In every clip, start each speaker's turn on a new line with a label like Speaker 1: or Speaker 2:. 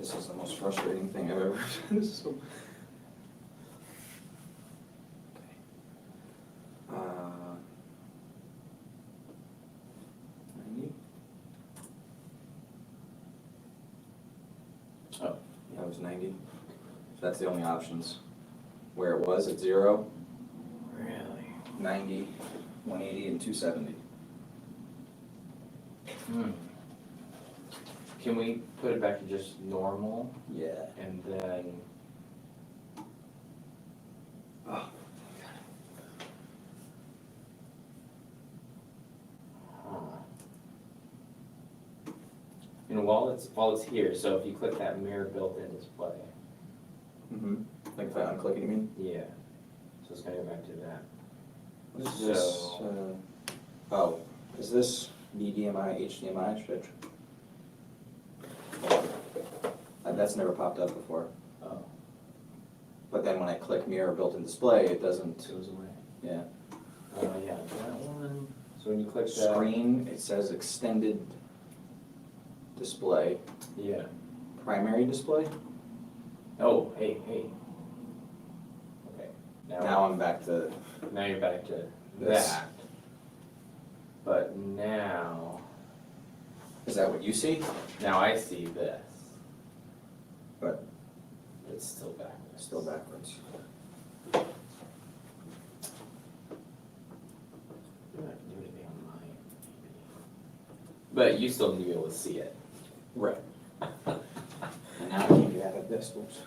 Speaker 1: This is the most frustrating thing I've ever done. So. Okay. 90. Oh, yeah, it was 90. So that's the only options. Where it was at 0.
Speaker 2: Really?
Speaker 1: 90, 180, and 270.
Speaker 2: Can we put it back to just normal
Speaker 1: Yeah.
Speaker 2: and then,
Speaker 1: Oh.
Speaker 2: and while it's here, so if you click that mirror built-in display,
Speaker 1: Mm-hmm. Like if I unclick it, you mean?
Speaker 2: yeah, so it's gonna go back to that.
Speaker 1: What is this? Oh, is this BDMI, HDMI? Should that's never popped up before.
Speaker 2: Oh,
Speaker 1: But then when I click mirror built-in display, it doesn't.
Speaker 2: it goes away.
Speaker 1: Yeah.
Speaker 2: Yeah, that one. So when you click that.
Speaker 1: Screen, it says extended display.
Speaker 2: Yeah.
Speaker 1: Primary display?
Speaker 2: Oh, hey. Okay.
Speaker 1: Now I'm back to.
Speaker 2: Now you're back to
Speaker 1: This.
Speaker 2: that. But now,
Speaker 1: Is that what you see?
Speaker 2: now I see this.
Speaker 1: But
Speaker 2: It's still backwards.
Speaker 1: still backwards.
Speaker 2: I'm not gonna do anything on mine, maybe. But you still need to be able to see it.
Speaker 1: Right. And now I can't get out of this. Whoops.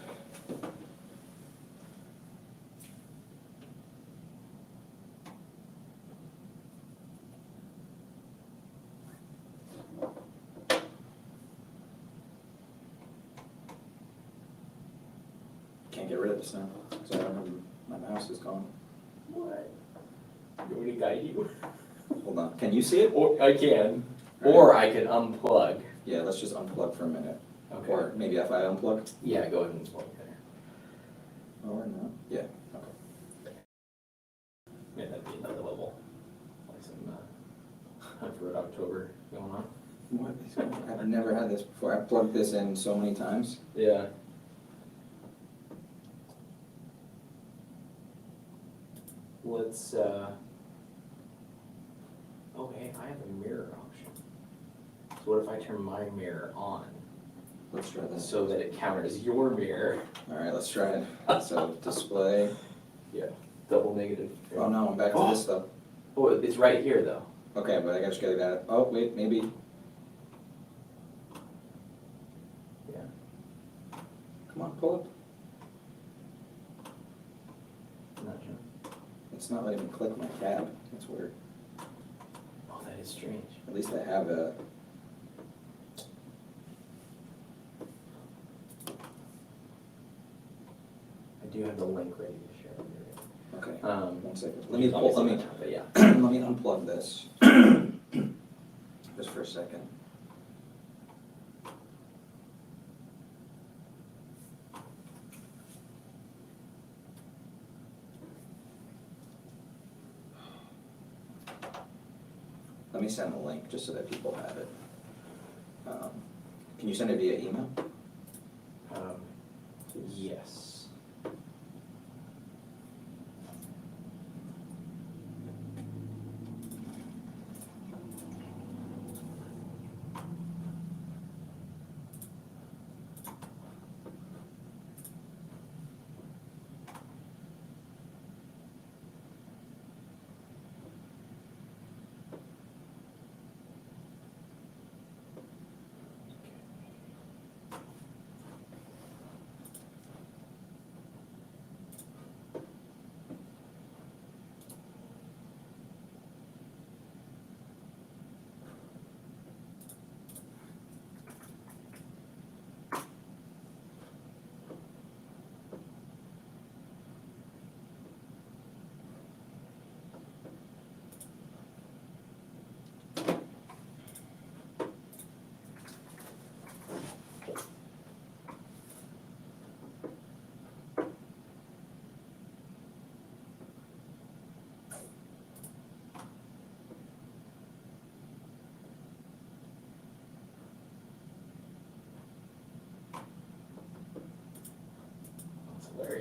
Speaker 1: Can't get rid of this now. So I remember my mouse is gone.
Speaker 2: What? You want me to guide you?
Speaker 1: Hold on. Can you see it?
Speaker 2: Or I can.
Speaker 1: Right.
Speaker 2: Or I can unplug.
Speaker 1: Yeah, let's just unplug for a minute.
Speaker 2: Okay.
Speaker 1: Or maybe if I unplug.
Speaker 2: Yeah, go ahead and plug there.
Speaker 1: Or no. Yeah. Okay.
Speaker 2: Yeah, that'd be another level. Like some Hunt for Red October going on.
Speaker 1: What is going on? I've never had this before. I've plugged this in so many times.
Speaker 2: Yeah. Let's, oh, hey, I have a mirror option. So what if I turn my mirror on
Speaker 1: Let's try this.
Speaker 2: so that it counters your mirror?
Speaker 1: All right, let's try it. So display.
Speaker 2: Yeah. Double negative.
Speaker 1: Oh no, I'm back to this stuff.
Speaker 2: Oh, it's right here though.
Speaker 1: Okay, but I gotta just get that. Oh wait, maybe.
Speaker 2: Yeah.
Speaker 1: Come on, pull it.
Speaker 2: Not sure.
Speaker 1: It's not letting me click my tab. That's weird.
Speaker 2: Oh, that is strange.
Speaker 1: At least I have a.
Speaker 2: I do have the link ready to share with you.
Speaker 1: Okay. 1 second.
Speaker 2: you
Speaker 1: Let me
Speaker 2: can
Speaker 1: pull.
Speaker 2: obviously
Speaker 1: Let me.
Speaker 2: not, but yeah.
Speaker 1: Let me unplug this. Just for a second. Let me send the link just so that people have it. Can you send it via email?
Speaker 2: Yes.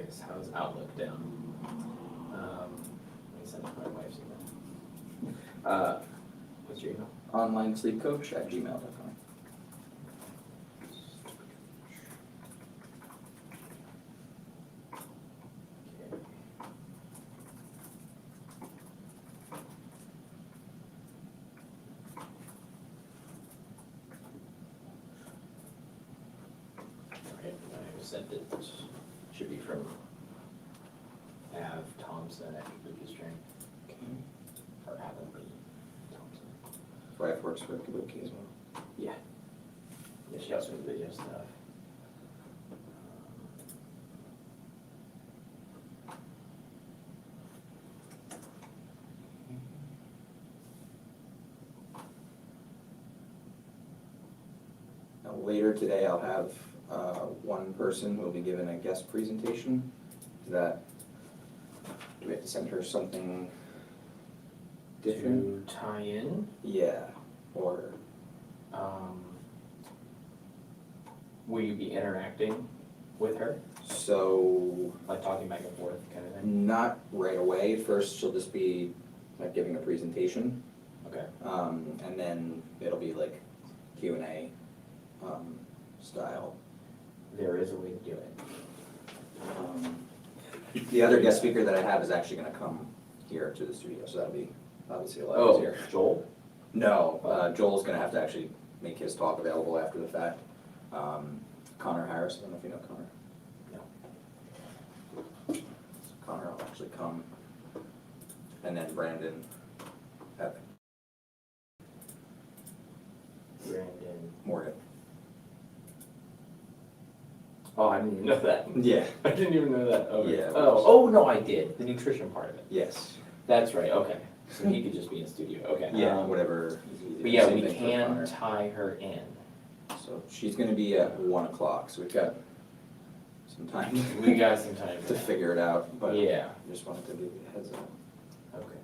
Speaker 2: curious, how's Outlook down? Let me send it to my wife's email. What's your email?
Speaker 1: onlinesleepcoach@gmail.com.
Speaker 2: Okay. Okay, I sent it. Should be from Av Thompson at Kabuki String.
Speaker 1: Okay.
Speaker 2: Or Avon B. Thompson.
Speaker 1: Wife works for Kabuki as well.
Speaker 2: Yeah. Yeah, she helps me with video stuff.
Speaker 1: Now, later today, I'll have one person who will be given a guest presentation. Is that, do we have to send her something different?
Speaker 2: To tie in,
Speaker 1: Yeah, or,
Speaker 2: will you be interacting with her?
Speaker 1: so,
Speaker 2: Like talking back and forth kind of thing?
Speaker 1: not right away. First, she'll just be like giving a presentation.
Speaker 2: Okay.
Speaker 1: And then it'll be like Q&A style.
Speaker 2: There is a way to do it.
Speaker 1: The other guest speaker that I have is actually gonna come here to the studio, so that'll be obviously a lot
Speaker 2: Oh,
Speaker 1: easier.
Speaker 2: Joel?
Speaker 1: No, Joel's gonna have to actually make his talk available after the fact. Connor Harris, I don't know if you know Connor.
Speaker 2: No.
Speaker 1: So Connor will actually come, and then Brandon at
Speaker 2: Brandon.
Speaker 1: Morgan.
Speaker 2: Oh, I didn't even know that.
Speaker 1: Yeah.
Speaker 2: I didn't even know that. Oh,
Speaker 1: Yeah,
Speaker 2: Oh, no, I did. The nutrition part of it.
Speaker 1: Yes.
Speaker 2: That's right, okay. So he could just be in studio, okay.
Speaker 1: Yeah, whatever. is easier.
Speaker 2: But yeah,
Speaker 1: Same
Speaker 2: we
Speaker 1: thing for
Speaker 2: can
Speaker 1: Connor.
Speaker 2: tie her in.
Speaker 1: So she's gonna be at 1 o'clock, so we've got some time
Speaker 2: We got some time for
Speaker 1: to
Speaker 2: that.
Speaker 1: figure it out, but
Speaker 2: Yeah,
Speaker 1: just wanted to give you a heads up.
Speaker 2: okay.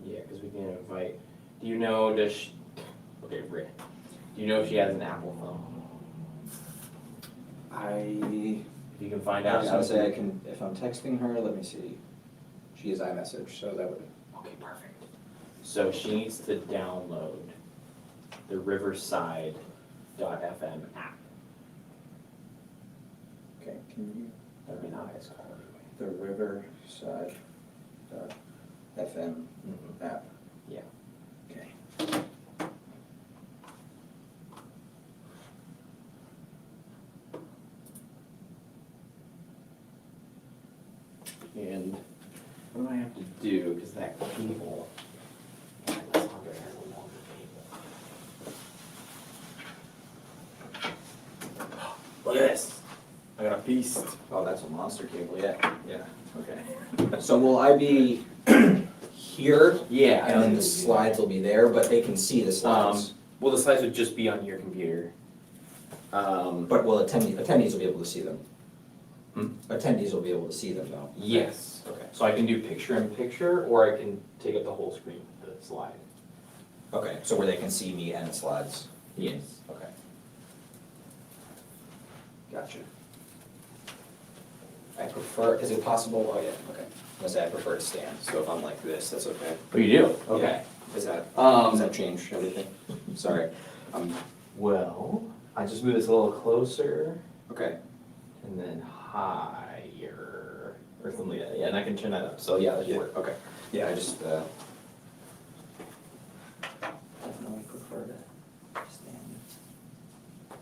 Speaker 2: Yeah, because we can invite, do you know, does she, okay, Rick, do you know if she has an Apple phone?
Speaker 1: I
Speaker 2: If you can find
Speaker 1: I
Speaker 2: out
Speaker 1: was gonna say I
Speaker 2: something.
Speaker 1: can, if I'm texting her, let me see. She is iMessage, so that would,
Speaker 2: Okay, perfect. So she needs to download the Riverside.fm app.
Speaker 1: okay, can you,
Speaker 2: That'd be the highest quality way.
Speaker 1: the Riverside FM
Speaker 2: Mhm.
Speaker 1: app,
Speaker 2: Yeah.
Speaker 1: okay.
Speaker 2: And what do I have to do, because that cable, God, this Andre has a longer cable. Look at this, I got a beast.
Speaker 1: Oh, that's a monster cable, yeah.
Speaker 2: Yeah, okay.
Speaker 1: So will I be here?
Speaker 2: Yeah.
Speaker 1: And then the slides will be there, but they can see the slides.
Speaker 2: Well, the slides would just be on your computer.
Speaker 1: But will attendees will be able to see them?
Speaker 2: Hmm?
Speaker 1: Attendees will be able to see them though?
Speaker 2: Yes.
Speaker 1: Okay.
Speaker 2: So I can do picture in picture, or I can take up the whole screen with the slide.
Speaker 1: Okay, so where they can see me and the slides?
Speaker 2: Yes.
Speaker 1: Okay. Gotcha. I prefer, is it possible, oh yeah, okay. I was gonna say I prefer to stand, so if I'm like this, that's okay.
Speaker 2: Oh, you do? Okay.
Speaker 1: Is that,
Speaker 2: Um,
Speaker 1: does that change everything? Sorry.
Speaker 2: Well, I just move this a little closer
Speaker 1: Okay,
Speaker 2: and then higher, or something like that. Yeah, and I can turn that up. So yeah, that should work.
Speaker 1: okay. Yeah, I just, definitely prefer to stand.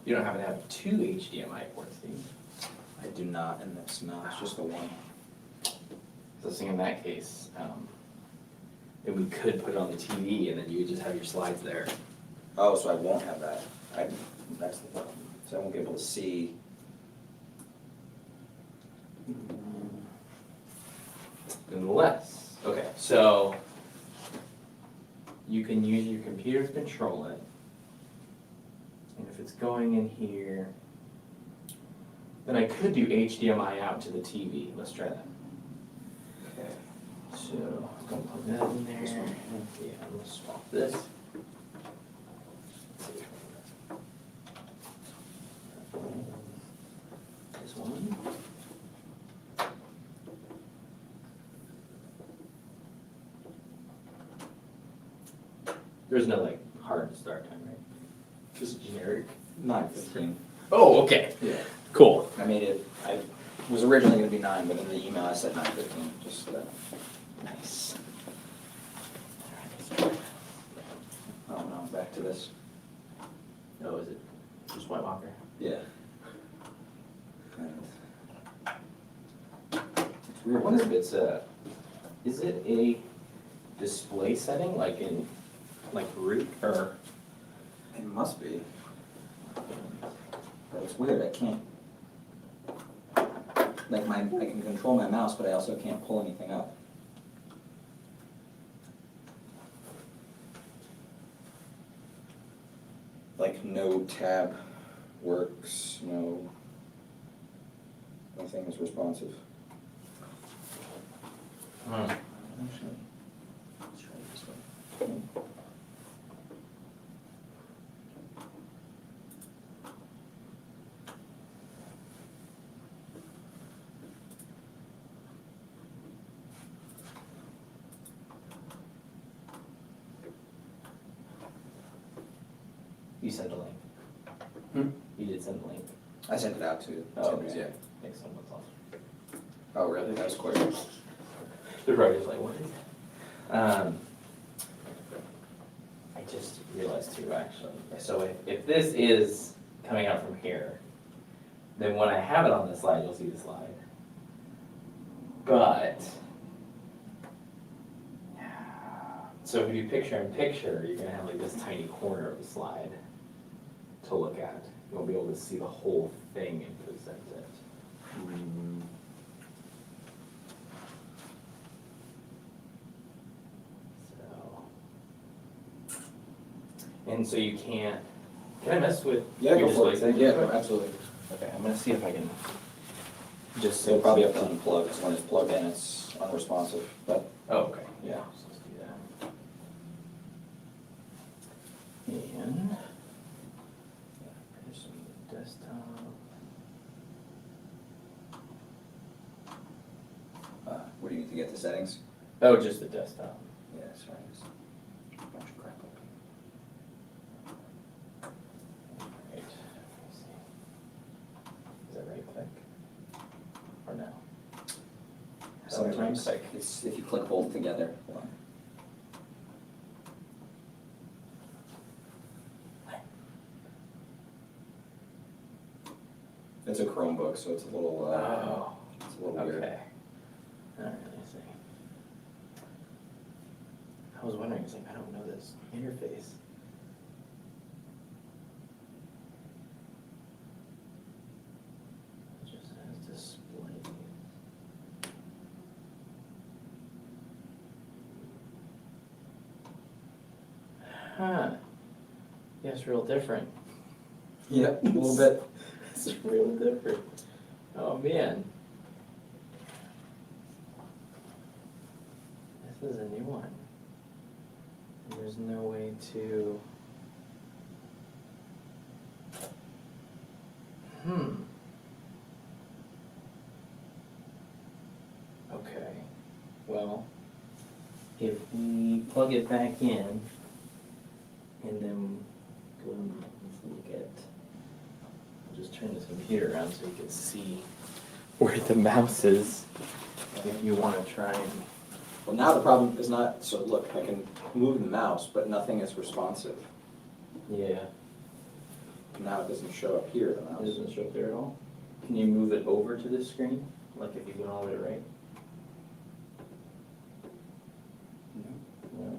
Speaker 2: You don't happen to have two HDMI ports, do you?
Speaker 1: I do not, and it's not, it's just the one.
Speaker 2: So I was thinking in that case, then we could put it on the TV and then you would just have your slides there.
Speaker 1: Oh, so I won't have that. That's the problem. So I won't be able to see.
Speaker 2: Unless, okay, so you can use your computer to control it. And if it's going in here, then I could do HDMI out to the TV. Let's try that.
Speaker 1: Okay.
Speaker 2: So I'm gonna plug that in there.
Speaker 1: This one?
Speaker 2: Yeah, I'm gonna swap this. This one. There's no like hard start time, right? Just generic.
Speaker 1: 9:15.
Speaker 2: Oh, okay.
Speaker 1: Yeah.
Speaker 2: Cool.
Speaker 1: I made it, I was originally gonna be 9, but in the email I said 9:15, just,
Speaker 2: Nice.
Speaker 1: oh no, back to this.
Speaker 2: Oh, is it just White Walker?
Speaker 1: Yeah. And it's
Speaker 2: I
Speaker 1: weird.
Speaker 2: wonder if it's is it a display setting like in, like root or?
Speaker 1: It must be. But it's weird, I can't, like I can control my mouse, but I also can't pull anything up. Like no tab works, nothing is responsive. Actually, let's try this one.
Speaker 2: You sent the link.
Speaker 1: Hmm?
Speaker 2: You did send the link.
Speaker 1: I sent it out to
Speaker 2: Oh,
Speaker 1: Timmy's,
Speaker 2: okay.
Speaker 1: yeah.
Speaker 2: Thanks so much.
Speaker 1: Oh, really? That was quick.
Speaker 2: The writer's like, what is it? I just realized too, actually. So if this is coming out from here, then when I have it on the slide, you'll see the slide. But, so if you do picture in picture, you're gonna have like this tiny corner of the slide to look at. You won't be able to see the whole thing and present it. So, and so you can't, can I mess with
Speaker 1: Yeah,
Speaker 2: your
Speaker 1: go for
Speaker 2: display
Speaker 1: it.
Speaker 2: setting?
Speaker 1: Yeah, absolutely.
Speaker 2: Okay, I'm gonna see if I can just
Speaker 1: So you'll probably have to unplug, because when it's plugged in, it's unresponsive, but
Speaker 2: Oh, okay.
Speaker 1: Yeah.
Speaker 2: So let's do that. And there's some desktop.
Speaker 1: what do you need to get the settings?
Speaker 2: Oh, just the desktop.
Speaker 1: Yeah, sorry, there's a bunch of crap open.
Speaker 2: Right. Let me see. Is that right click? Or no?
Speaker 1: Sometimes,
Speaker 2: Right click.
Speaker 1: it's if you click both together. Hold on. It's a Chromebook, so it's a little,
Speaker 2: Oh,
Speaker 1: it's a little weird.
Speaker 2: okay. All right, let me see. I was wondering, it's like, I don't know this interface. It just says display. Huh. Yeah, it's real different.
Speaker 1: Yeah, a little bit.
Speaker 2: It's real different. Oh, man. This is a new one. And there's no way to... Okay. Well, if we plug it back in, and then go and look at... I'll just turn this computer around so you can see where the mouse is, if you want to try and...
Speaker 1: Well, now the problem is not, so look, I can move the mouse, but nothing is responsive.
Speaker 2: Yeah,
Speaker 1: Now it doesn't show up here, the
Speaker 2: it
Speaker 1: mouse.
Speaker 2: doesn't show up there at all. Can you move it over to this screen, like if you went all the way to right? No?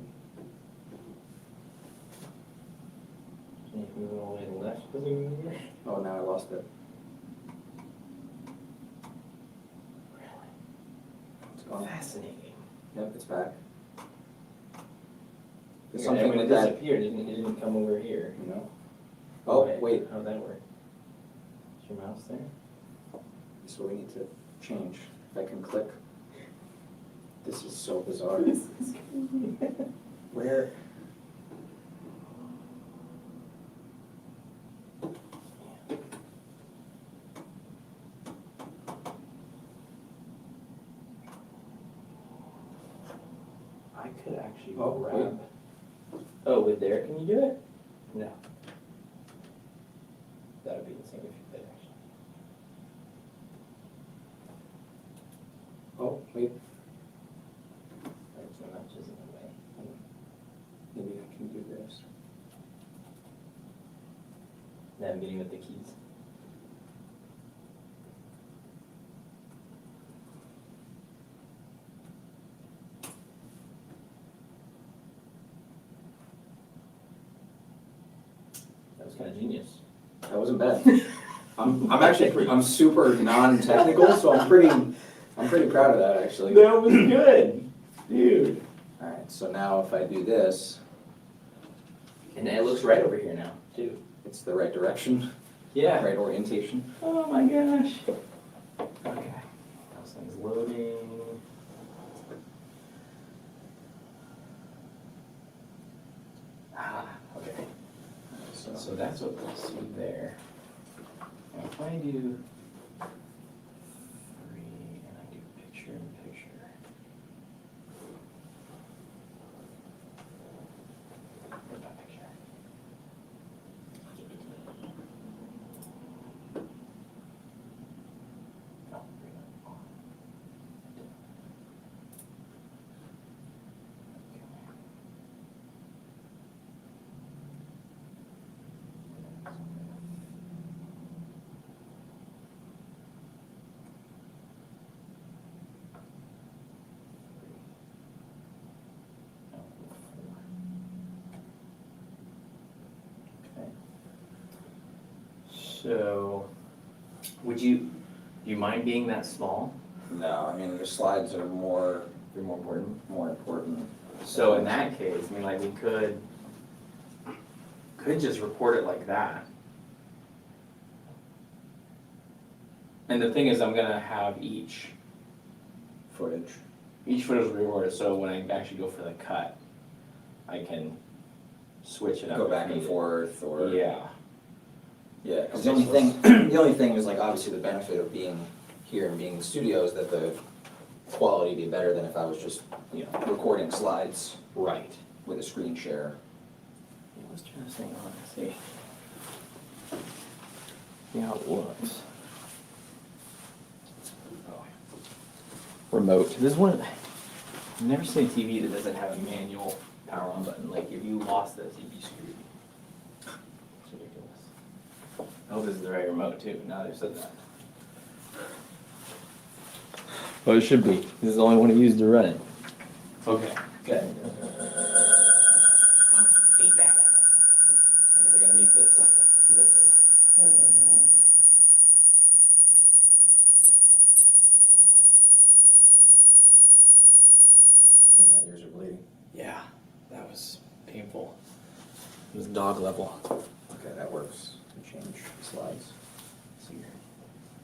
Speaker 2: Can you move it all the way to the left? Doesn't even move it?
Speaker 1: Oh, now I lost it.
Speaker 2: Really?
Speaker 1: It's gone.
Speaker 2: Fascinating.
Speaker 1: Yep, it's back. There's
Speaker 2: Yeah,
Speaker 1: something
Speaker 2: when it
Speaker 1: with that,
Speaker 2: disappeared, it didn't come over here.
Speaker 1: you know? Oh, wait,
Speaker 2: How'd that work? Is your mouse there?
Speaker 1: so we need to change. If I can click. This is so bizarre. Where?
Speaker 2: I could actually
Speaker 1: Oh,
Speaker 2: grab Oh, with Derek, can you do it? No. That would be the same if you did, actually.
Speaker 1: Oh, wait,
Speaker 2: There's no matches in the way.
Speaker 1: maybe I can do this.
Speaker 2: That meeting with the keys. That was kind of genius.
Speaker 1: That wasn't bad. I'm actually, I'm super non-technical, so I'm pretty proud of that, actually.
Speaker 2: That was good, dude.
Speaker 1: Alright, so now if I do this,
Speaker 2: And it looks right over here now, too.
Speaker 1: it's the right direction,
Speaker 2: Yeah.
Speaker 1: right orientation.
Speaker 2: Oh my gosh. Okay. This thing's loading. Ah, okay. So that's what we'll see there. Now if I do 3 and I do picture in picture. Where's my picture? Oh, bring it on. Okay. So, do you mind being that small?
Speaker 1: No, I mean, the slides are more
Speaker 2: They're more important.
Speaker 1: important.
Speaker 2: So in that case, I mean, like, we could just record it like that. And the thing is, I'm gonna have each
Speaker 1: Footage.
Speaker 2: footage recorded, so when I actually go for the cut, I can switch it up.
Speaker 1: Go
Speaker 2: if
Speaker 1: back and
Speaker 2: needed.
Speaker 1: forth, or.
Speaker 2: Yeah.
Speaker 1: Yeah, because
Speaker 2: Okay,
Speaker 1: the only thing is like, obviously the benefit of being here and being in the studio is that the quality would be better than if I was just, recording slides
Speaker 2: Right.
Speaker 1: with a screen share.
Speaker 2: Yeah, let's turn this thing on and see. See how it looks. Oh. Remote. This is one. I've never seen a TV that doesn't have a manual power on button. Like, if you lost this, you'd be screwed. It's ridiculous. I hope this is the right remote too. Now they've said that. Well, it should be. This is the only one I use to run it. Okay. Good. Feedback. I guess I gotta mute this because that's hella annoying.
Speaker 1: I think my ears are bleeding.
Speaker 2: Yeah, that was painful. It was dog level.
Speaker 1: Okay, that works. To change the slides.
Speaker 2: So you're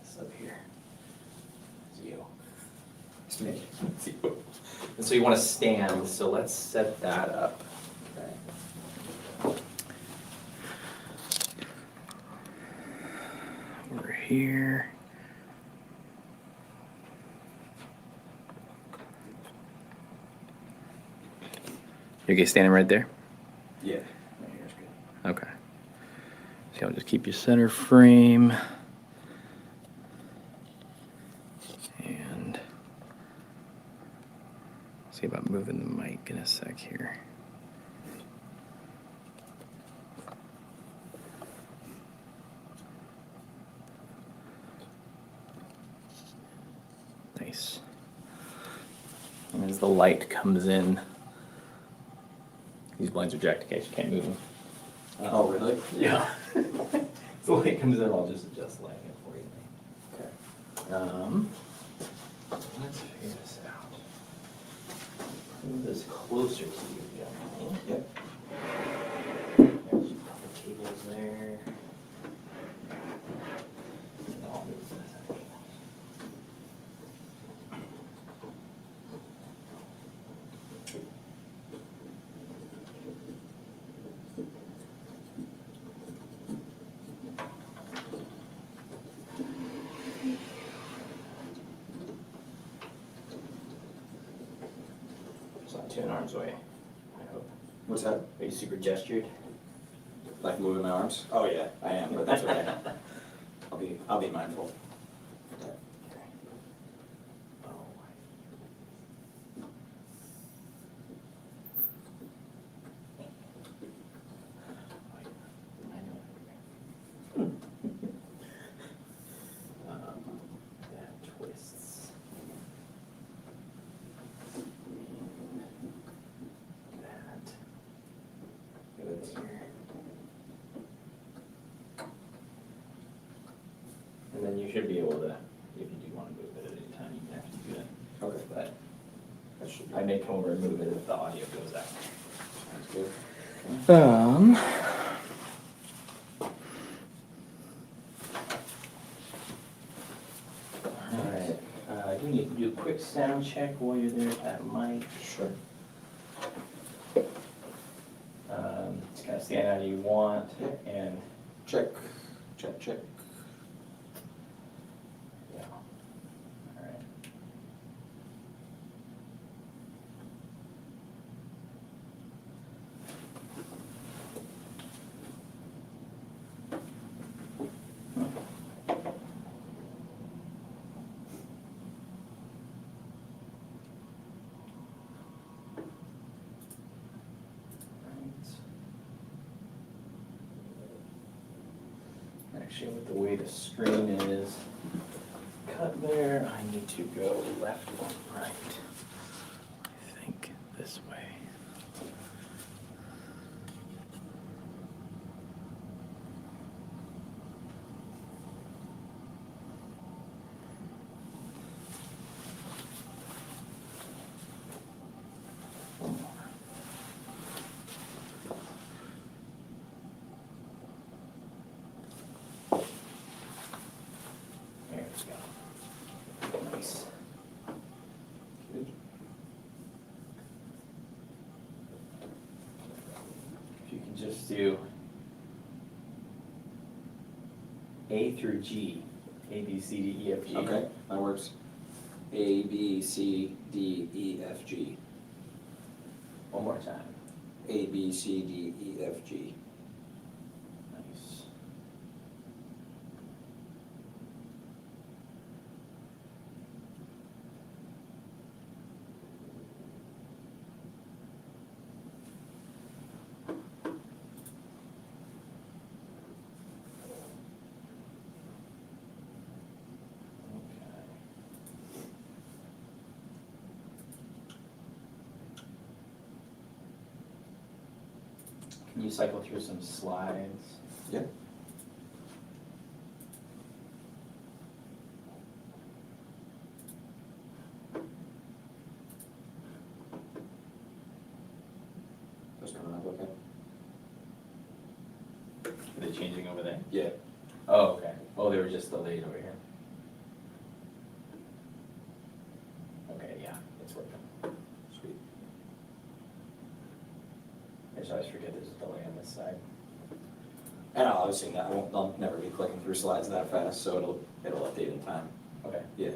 Speaker 2: this up here. It's you.
Speaker 1: It's me.
Speaker 2: It's you. And so you want to stand. So let's set that up.
Speaker 1: Okay.
Speaker 2: Over here. You okay standing right there?
Speaker 1: Yeah. Right here's good.
Speaker 2: Okay. So I'll just keep you center frame. And see about moving the mic in a sec here. Nice. And as the light comes in, these blinds are jacked in case you can't move them.
Speaker 1: Oh, really?
Speaker 2: Yeah. So when it comes in, I'll just adjust the lighting for you.
Speaker 1: Okay.
Speaker 2: Let's figure this out. Move this closer to you, gentlemen.
Speaker 1: Yep.
Speaker 2: There's a couple cables there. And I'll move this actually. It's not 2 arms away, I hope.
Speaker 1: What's that?
Speaker 2: Are you super gestured?
Speaker 1: Like moving my arms? Oh yeah, I am, but that's okay. I'll be mindful.
Speaker 2: That twists. That. Here. And then you should be able to, if you do want to move it at any time, you can actually do that.
Speaker 1: Okay.
Speaker 2: But
Speaker 1: That should be.
Speaker 2: I may come over and move it if the audio goes out.
Speaker 1: Sounds good.
Speaker 2: Alright, you need to do a quick sound check while you're there at that mic.
Speaker 1: Sure.
Speaker 2: Just kind of stand out how you want,
Speaker 1: Yeah.
Speaker 2: and,
Speaker 1: Check, check, check.
Speaker 2: yeah. Alright. Actually, with the way the screen is cut there, I need to go left or right. I think this way. One more. There we go. Nice. Good. If you can just do A through G, A, B, C, D, E, F, G.
Speaker 1: Okay, that works. A, B, C, D, E, F, G.
Speaker 2: One more time.
Speaker 1: A, B, C, D, E, F, G.
Speaker 2: Nice. Can you cycle through some slides?
Speaker 1: Yeah. Those coming up okay?
Speaker 2: Are they changing over there?
Speaker 1: Yeah.
Speaker 2: Oh, okay. Oh, they were just delayed over here. Okay, yeah, it's working.
Speaker 1: Sweet.
Speaker 2: I just always forget there's a delay on this side.
Speaker 1: And obviously, I'll never be clicking through slides that fast, so it'll update in time.
Speaker 2: Okay.
Speaker 1: Yeah.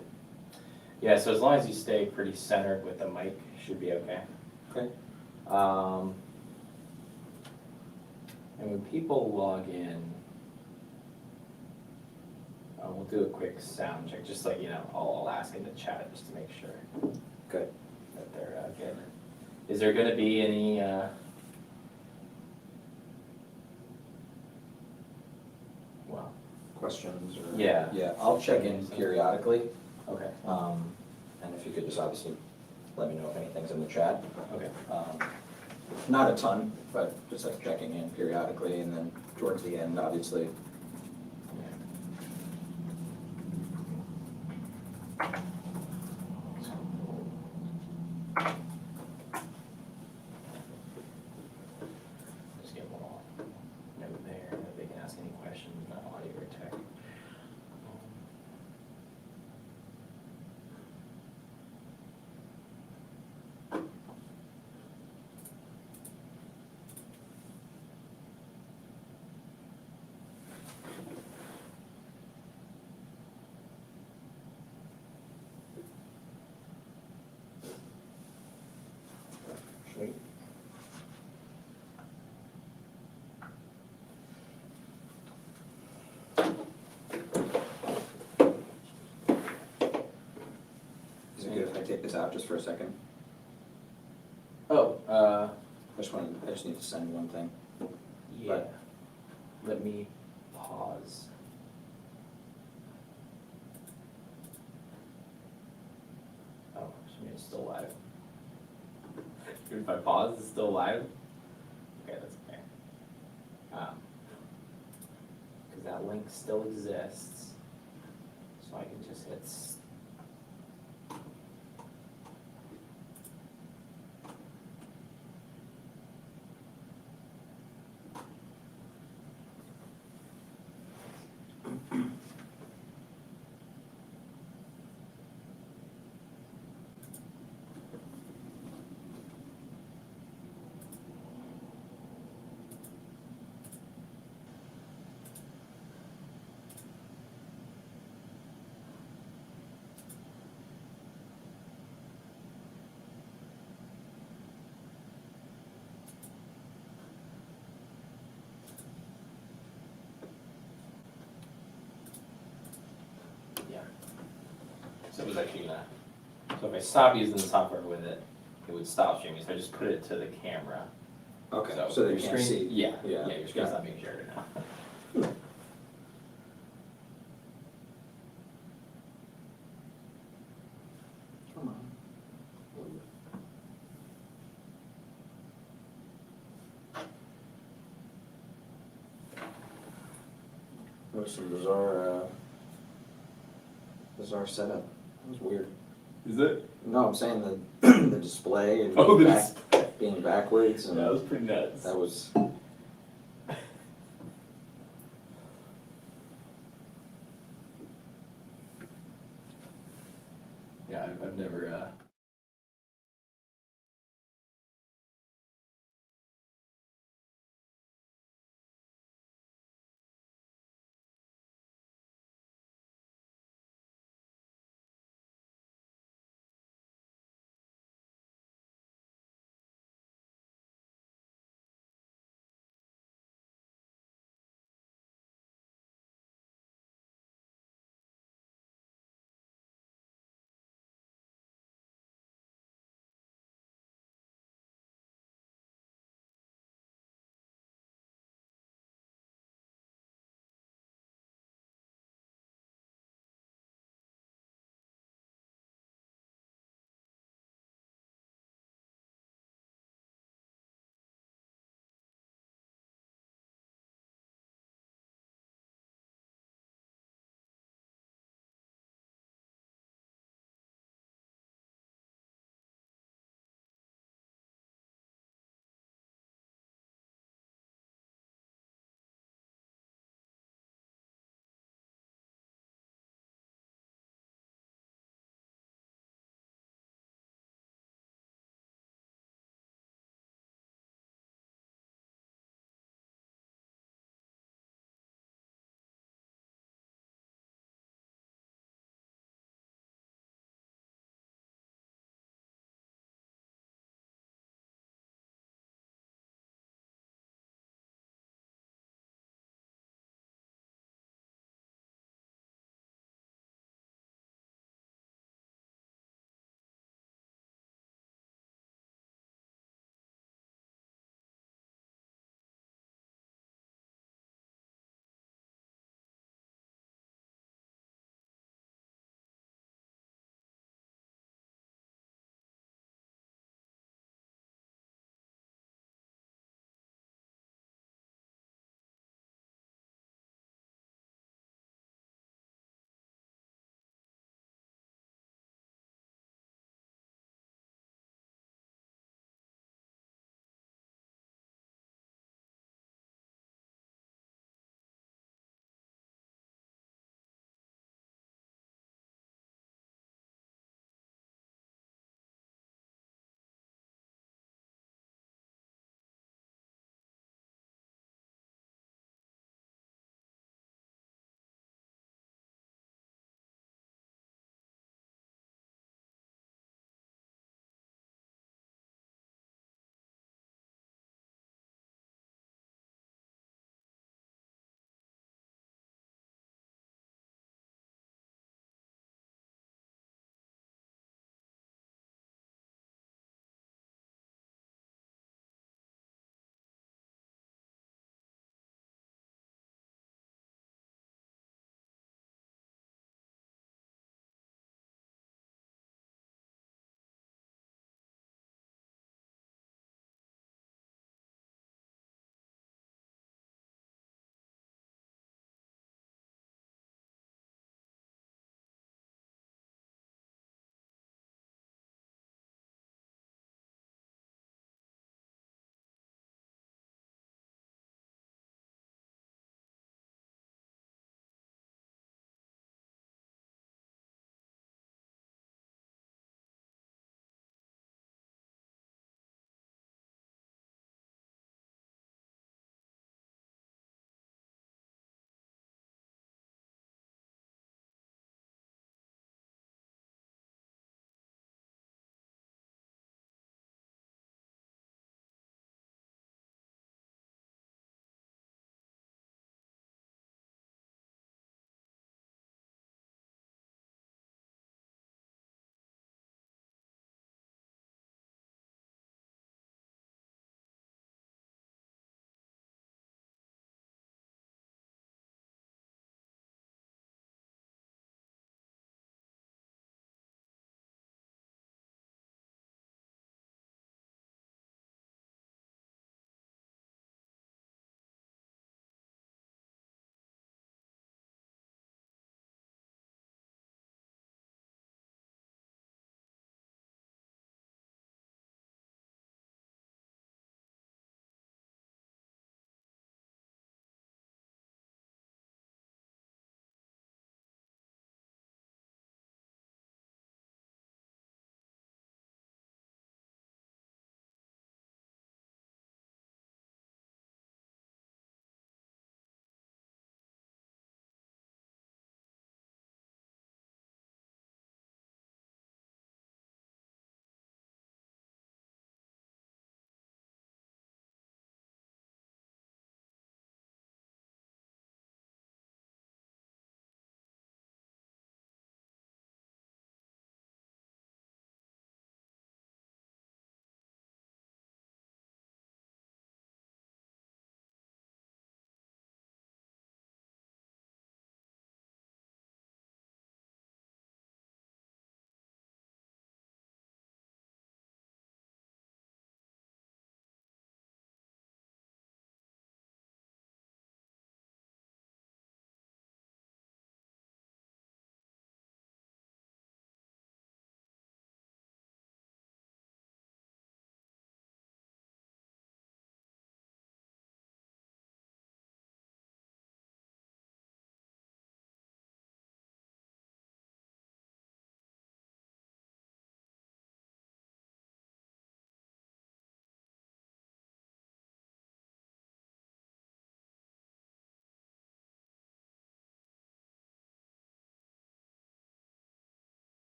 Speaker 2: Yeah, so as long as you stay pretty centered with the mic, should be okay.
Speaker 1: Okay.
Speaker 2: And when people log in, we'll do a quick sound check, just like, I'll ask in the chat just to make sure
Speaker 1: Good.
Speaker 2: that they're good. Is there gonna be any, well,
Speaker 1: Questions or?
Speaker 2: Yeah.
Speaker 1: Yeah, I'll check in periodically,
Speaker 2: okay,
Speaker 1: and if you could just obviously let me know if anything's in the chat.
Speaker 2: okay.
Speaker 1: Not a ton, but just like checking in periodically, and then towards the end, obviously.
Speaker 2: Just get a little note there that they can ask any questions, not audio or tech.
Speaker 1: take this out just for a second?
Speaker 2: Oh,
Speaker 1: I just need to send one thing.
Speaker 2: yeah. Let me pause. Oh, it's still live. If I pause, it's still live? Okay, that's okay. Because that link still exists, so I can just hit yeah. So it was actually gonna, so if I stop using the software with it, it would stop streaming, so I just put it to the camera.
Speaker 1: Okay, so they
Speaker 2: your
Speaker 1: can't
Speaker 2: screen,
Speaker 1: see.
Speaker 2: yeah,
Speaker 1: Yeah,
Speaker 2: your screen's
Speaker 1: got
Speaker 2: not being shared now.
Speaker 1: Come on. That was some bizarre setup. That was weird.
Speaker 2: Is it?
Speaker 1: No, I'm saying the the display and
Speaker 2: Oh,
Speaker 1: being backwards and
Speaker 2: that was pretty nuts.
Speaker 1: that was.
Speaker 2: Yeah, I've never,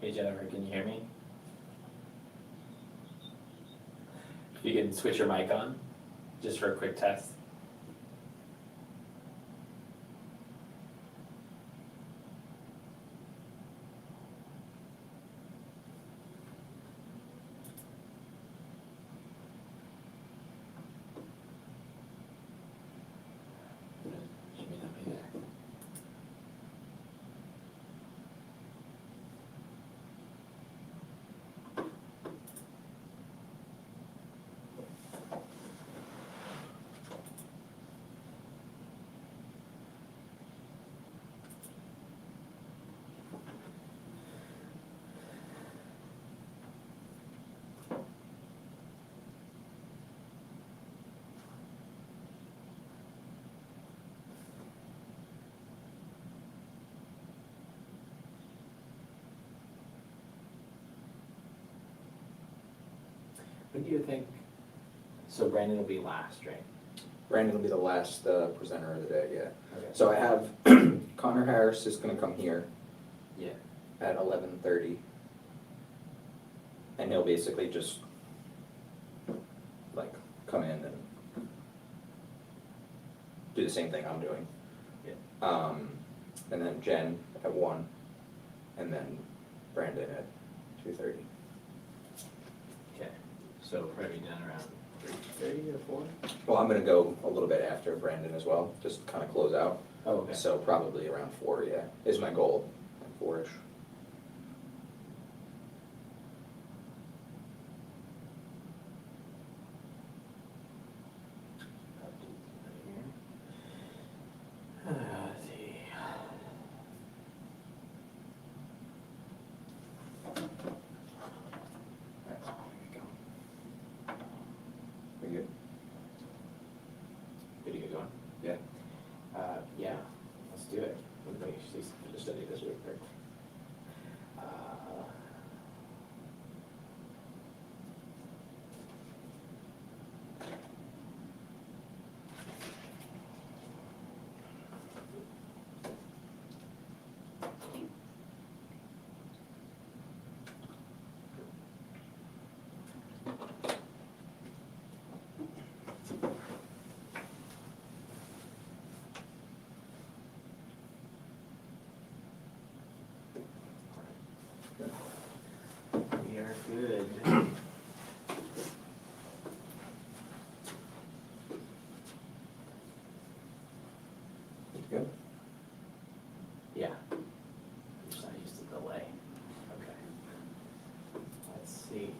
Speaker 2: Hey Jennifer, can you hear me? You can switch your mic on, just for a quick test. She may not be there. What do you think? So Brandon will be last, right?
Speaker 1: Brandon will be the last presenter of the day, yeah.
Speaker 2: Okay.
Speaker 1: So I have Connor Harris is gonna come here
Speaker 2: Yeah.
Speaker 1: at 11:30. And he'll basically just like come in and do the same thing I'm doing.
Speaker 2: Yeah.
Speaker 1: And then Jen at 1, and then Brandon at 2:30.
Speaker 2: Okay. So probably done around 3:30 or 4?
Speaker 1: Well, I'm gonna go a little bit after Brandon as well, just to kind of close out.
Speaker 2: Oh, okay.
Speaker 1: So probably around 4, yeah, is my goal, 4-ish.
Speaker 2: Let's see.
Speaker 1: Alright, there you go. We good?
Speaker 2: Good to get going?
Speaker 1: Yeah.
Speaker 2: Yeah, let's do it. Let me just study this real quick. We are good.
Speaker 1: Good?
Speaker 2: Yeah. I'm just not used to delay. Okay. Let's see.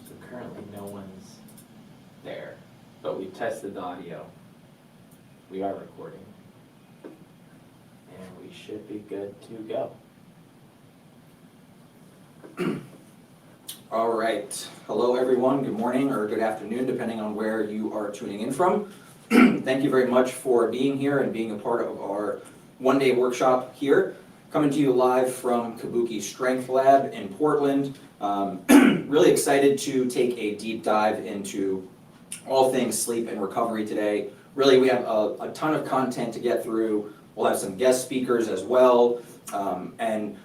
Speaker 2: So currently no one's there, but we've tested the audio. We are recording. And we should be good to go.
Speaker 1: All right. Hello, everyone. Good morning or good afternoon, depending on where you are tuning in from. Thank you very much for being here and being a part of our one-day workshop here. Coming to you live from Kabuki Strength Lab in Portland. Really excited to take a deep dive into all things sleep and recovery today. Really, we have a ton of content to get through. We'll have some guest speakers as well. And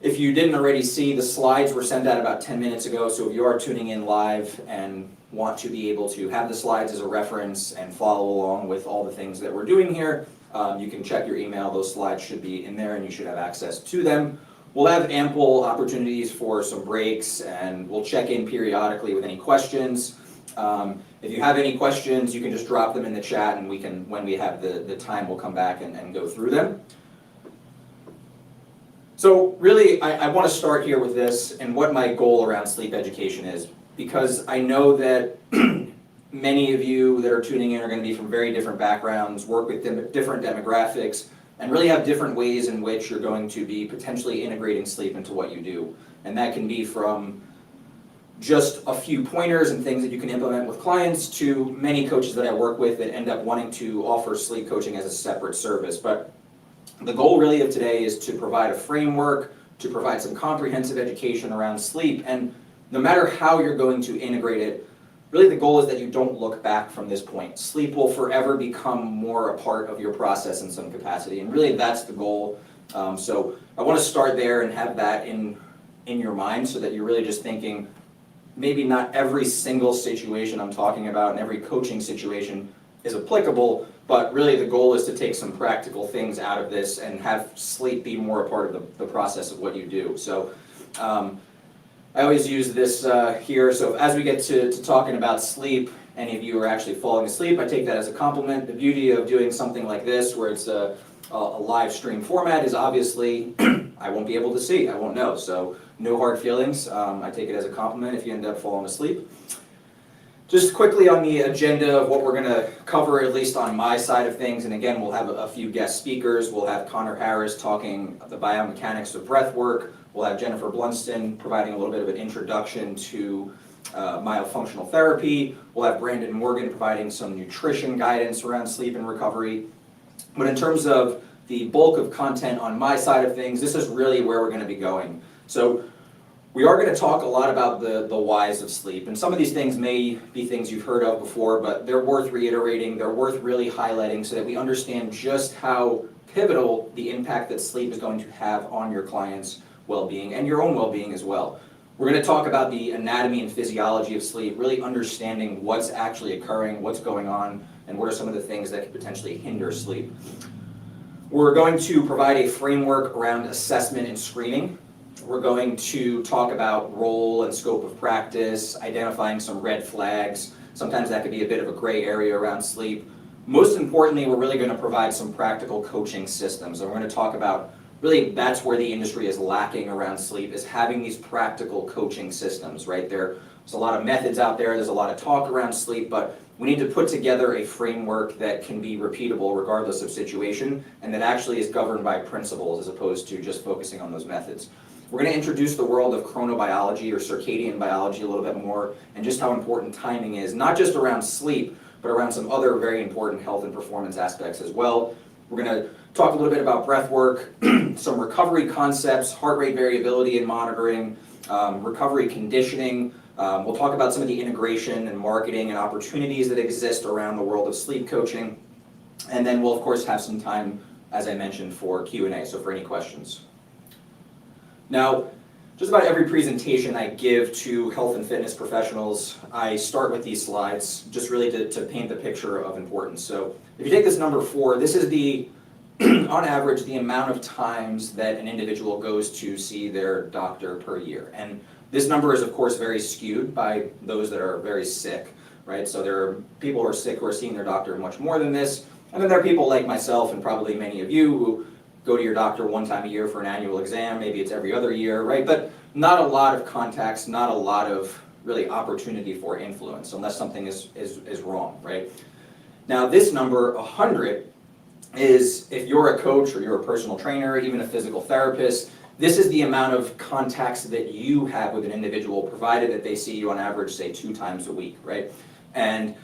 Speaker 1: if you didn't already see, the slides were sent out about 10 minutes ago, so if you are tuning in live and want to be able to have the slides as a reference and follow along with all the things that we're doing here, you can check your email. Those slides should be in there and you should have access to them. We'll have ample opportunities for some breaks, and we'll check in periodically with any questions. If you have any questions, you can just drop them in the chat, and we can, when we have the time, we'll come back and go through them. So really, I want to start here with this and what my goal around sleep education is, because I know that many of you that are tuning in are going to be from very different backgrounds, work with different demographics, and really have different ways in which you're going to be potentially integrating sleep into what you do. And that can be from just a few pointers and things that you can implement with clients to many coaches that I work with that end up wanting to offer sleep coaching as a separate service. But the goal really of today is to provide a framework, to provide some comprehensive education around sleep, and no matter how you're going to integrate it, really the goal is that you don't look back from this point. Sleep will forever become more a part of your process in some capacity, and really that's the goal. So I want to start there and have that in your mind so that you're really just thinking, maybe not every single situation I'm talking about and every coaching situation is applicable, but really the goal is to take some practical things out of this and have sleep be more a part of the process of what you do. So I always use this here, so as we get to talking about sleep, any of you are actually falling asleep, I take that as a compliment. The beauty of doing something like this where it's a live stream format is obviously I won't be able to see, I won't know, so no hard feelings. I take it as a compliment if you end up falling asleep. Just quickly on the agenda of what we're going to cover, at least on my side of things, and again, we'll have a few guest speakers. We'll have Connor Harris talking the biomechanics of breath work. We'll have Jennifer Blunston providing a little bit of an introduction to myofunctional therapy. We'll have Brandon Morgan providing some nutrition guidance around sleep and recovery. But in terms of the bulk of content on my side of things, this is really where we're going to be going. So we are going to talk a lot about the whys of sleep, and some of these things may be things you've heard of before, but they're worth reiterating, they're worth really highlighting so that we understand just how pivotal the impact that sleep is going to have on your clients' well-being and your own well-being as well. We're going to talk about the anatomy and physiology of sleep, really understanding what's actually occurring, what's going on, and what are some of the things that could potentially hinder sleep. We're going to provide a framework around assessment and screening. We're going to talk about role and scope of practice, identifying some red flags. Sometimes that could be a bit of a gray area around sleep. Most importantly, we're really going to provide some practical coaching systems. And we're going to talk about, really, that's where the industry is lacking around sleep, is having these practical coaching systems, right? There's a lot of methods out there, there's a lot of talk around sleep, but we need to put together a framework that can be repeatable regardless of situation, and that actually is governed by principles as opposed to just focusing on those methods. We're going to introduce the world of chronobiology or circadian biology a little bit more, and just how important timing is, not just around sleep, but around some other very important health and performance aspects as well. We're going to talk a little bit about breath work, some recovery concepts, heart rate variability and monitoring, recovery conditioning. We'll talk about some of the integration and marketing and opportunities that exist around the world of sleep coaching. And then we'll, of course, have some time, as I mentioned, for Q&A, so for any questions. Now, just about every presentation I give to health and fitness professionals, I start with these slides, just really to paint the picture of importance. So if you take this number 4, this is the, on average, the amount of times that an individual goes to see their doctor per year. And this number is, of course, very skewed by those that are very sick, right? So there are people who are sick who are seeing their doctor much more than this. And then there are people like myself and probably many of you who go to your doctor one time a year for an annual exam, maybe it's every other year, right? But not a lot of contacts, not a lot of really opportunity for influence unless something is wrong, right? Now this number, 100, is if you're a coach or you're a personal trainer, even a physical therapist, this is the amount of contacts that you have with an individual, provided that they see you on average, say, 2 times a week, right? And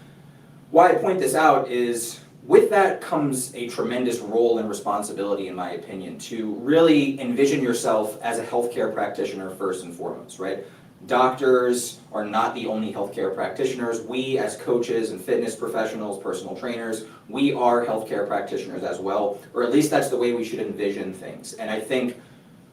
Speaker 1: why I point this out is, with that comes a tremendous role and responsibility, in my opinion, to really envision yourself as a healthcare practitioner first and foremost, right? Doctors are not the only healthcare practitioners. We, as coaches and fitness professionals, personal trainers, we are healthcare practitioners as well, or at least that's the way we should envision things. And I think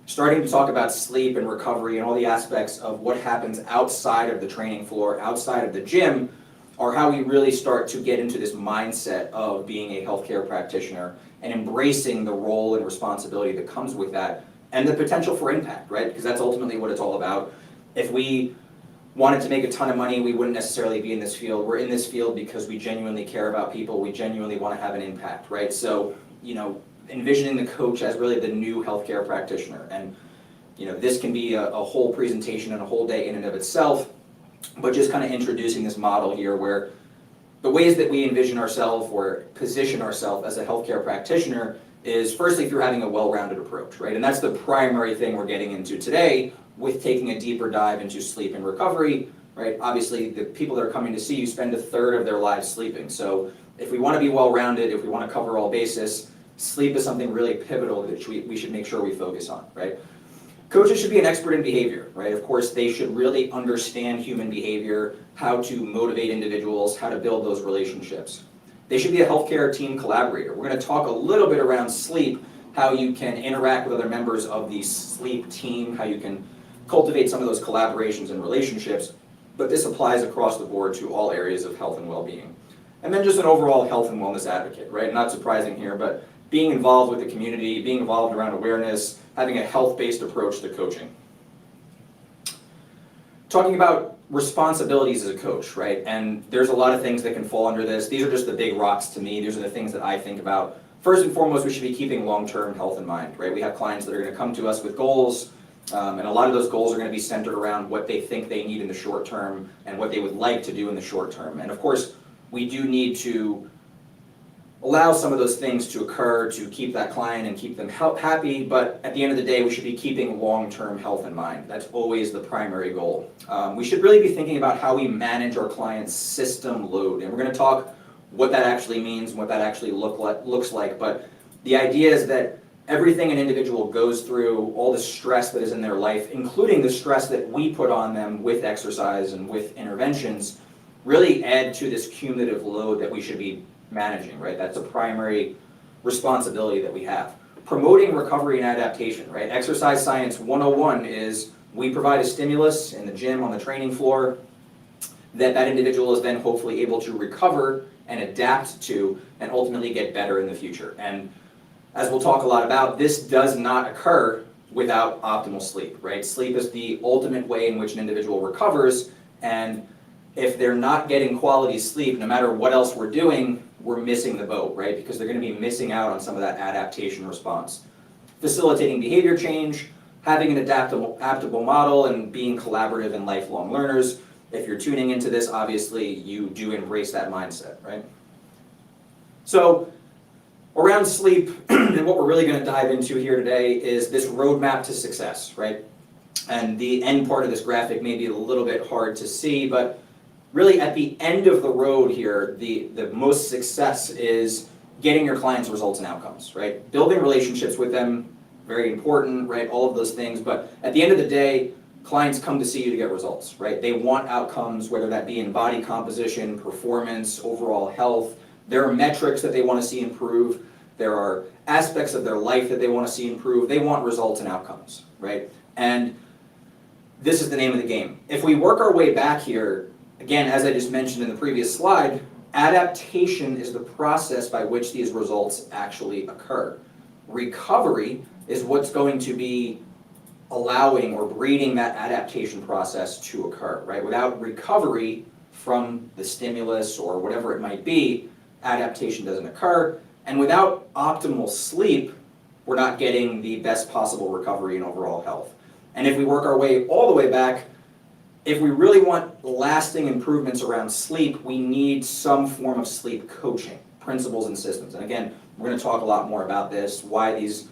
Speaker 1: starting to talk about sleep and recovery and all the aspects of what happens outside of the training floor, outside of the gym, are how we really start to get into this mindset of being a healthcare practitioner and embracing the role and responsibility that comes with that and the potential for impact, right? Because that's ultimately what it's all about. If we wanted to make a ton of money, we wouldn't necessarily be in this field. We're in this field because we genuinely care about people. We genuinely want to have an impact, right? So, envisioning the coach as really the new healthcare practitioner. And, this can be a whole presentation and a whole day in and of itself. But just kind of introducing this model here where the ways that we envision ourselves or position ourselves as a healthcare practitioner is firstly through having a well-rounded approach, right? And that's the primary thing we're getting into today with taking a deeper dive into sleep and recovery, right? Obviously, the people that are coming to see you spend a third of their lives sleeping. So if we want to be well-rounded, if we want to cover all bases, sleep is something really pivotal that we should make sure we focus on, right? Coaches should be an expert in behavior, right? Of course, they should really understand human behavior, how to motivate individuals, how to build those relationships. They should be a healthcare team collaborator. We're going to talk a little bit around sleep, how you can interact with other members of the sleep team, how you can cultivate some of those collaborations and relationships, but this applies across the board to all areas of health and well-being. And then just an overall health and wellness advocate, right? Not surprising here, but being involved with the community, being involved around awareness, having a health-based approach to coaching. Talking about responsibilities as a coach, right? And there's a lot of things that can fall under this. These are just the big rocks to me. These are the things that I think about. First and foremost, we should be keeping long-term health in mind, right? We have clients that are going to come to us with goals, and a lot of those goals are going to be centered around what they think they need in the short term and what they would like to do in the short term. And of course, we do need to allow some of those things to occur to keep that client and keep them happy, but at the end of the day, we should be keeping long-term health in mind. That's always the primary goal. We should really be thinking about how we manage our clients' system load, and we're going to talk what that actually means, what that actually looks like, but the idea is that everything an individual goes through, all the stress that is in their life, including the stress that we put on them with exercise and with interventions, really add to this cumulative load that we should be managing, right? That's a primary responsibility that we have. Promoting recovery and adaptation, right? Exercise Science 101 is we provide a stimulus in the gym, on the training floor, that individual is then hopefully able to recover and adapt to and ultimately get better in the future. And as we'll talk a lot about, this does not occur without optimal sleep, right? Sleep is the ultimate way in which an individual recovers, and if they're not getting quality sleep, no matter what else we're doing, we're missing the boat, right? Because they're going to be missing out on some of that adaptation response. Facilitating behavior change, having an adaptable model, and being collaborative and lifelong learners. If you're tuning into this, obviously you do embrace that mindset, right? So around sleep, and what we're really going to dive into here today is this roadmap to success, right? And the end part of this graphic may be a little bit hard to see, but really at the end of the road here, the most success is getting your clients results and outcomes, right? Building relationships with them, very important, right? All of those things, but at the end of the day, clients come to see you to get results, right? They want outcomes, whether that be in body composition, performance, overall health. There are metrics that they want to see improve. There are aspects of their life that they want to see improve. They want results and outcomes, right? And this is the name of the game. If we work our way back here, again, as I just mentioned in the previous slide, adaptation is the process by which these results actually occur. Recovery is what's going to be allowing or breeding that adaptation process to occur, right? Without recovery from the stimulus or whatever it might be, adaptation doesn't occur. And without optimal sleep, we're not getting the best possible recovery and overall health. And if we work our way all the way back, if we really want lasting improvements around sleep, we need some form of sleep coaching, principles and systems. And again, we're going to talk a lot more about this, why these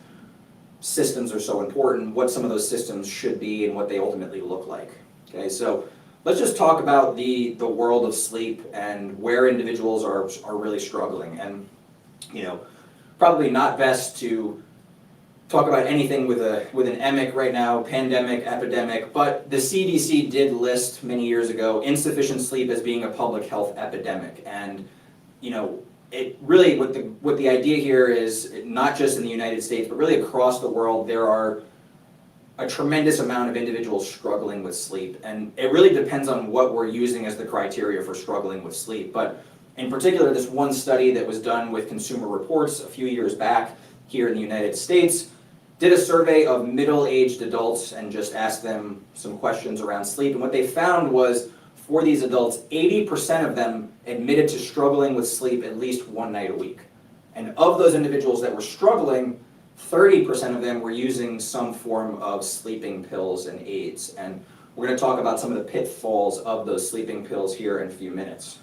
Speaker 1: systems are so important, what some of those systems should be, and what they ultimately look like. Okay, so let's just talk about the world of sleep and where individuals are really struggling. And probably not best to talk about anything with an emic right now, pandemic, epidemic, but the CDC did list many years ago insufficient sleep as being a public health epidemic. And it really, what the idea here is, not just in the United States, but really across the world, there are a tremendous amount of individuals struggling with sleep. And it really depends on what we're using as the criteria for struggling with sleep. But in particular, this one study that was done with Consumer Reports a few years back here in the United States did a survey of middle-aged adults and just asked them some questions around sleep. And what they found was, for these adults, 80% of them admitted to struggling with sleep at least one night a week. And of those individuals that were struggling, 30% of them were using some form of sleeping pills and aids. And we're going to talk about some of the pitfalls of those sleeping pills here in a few minutes.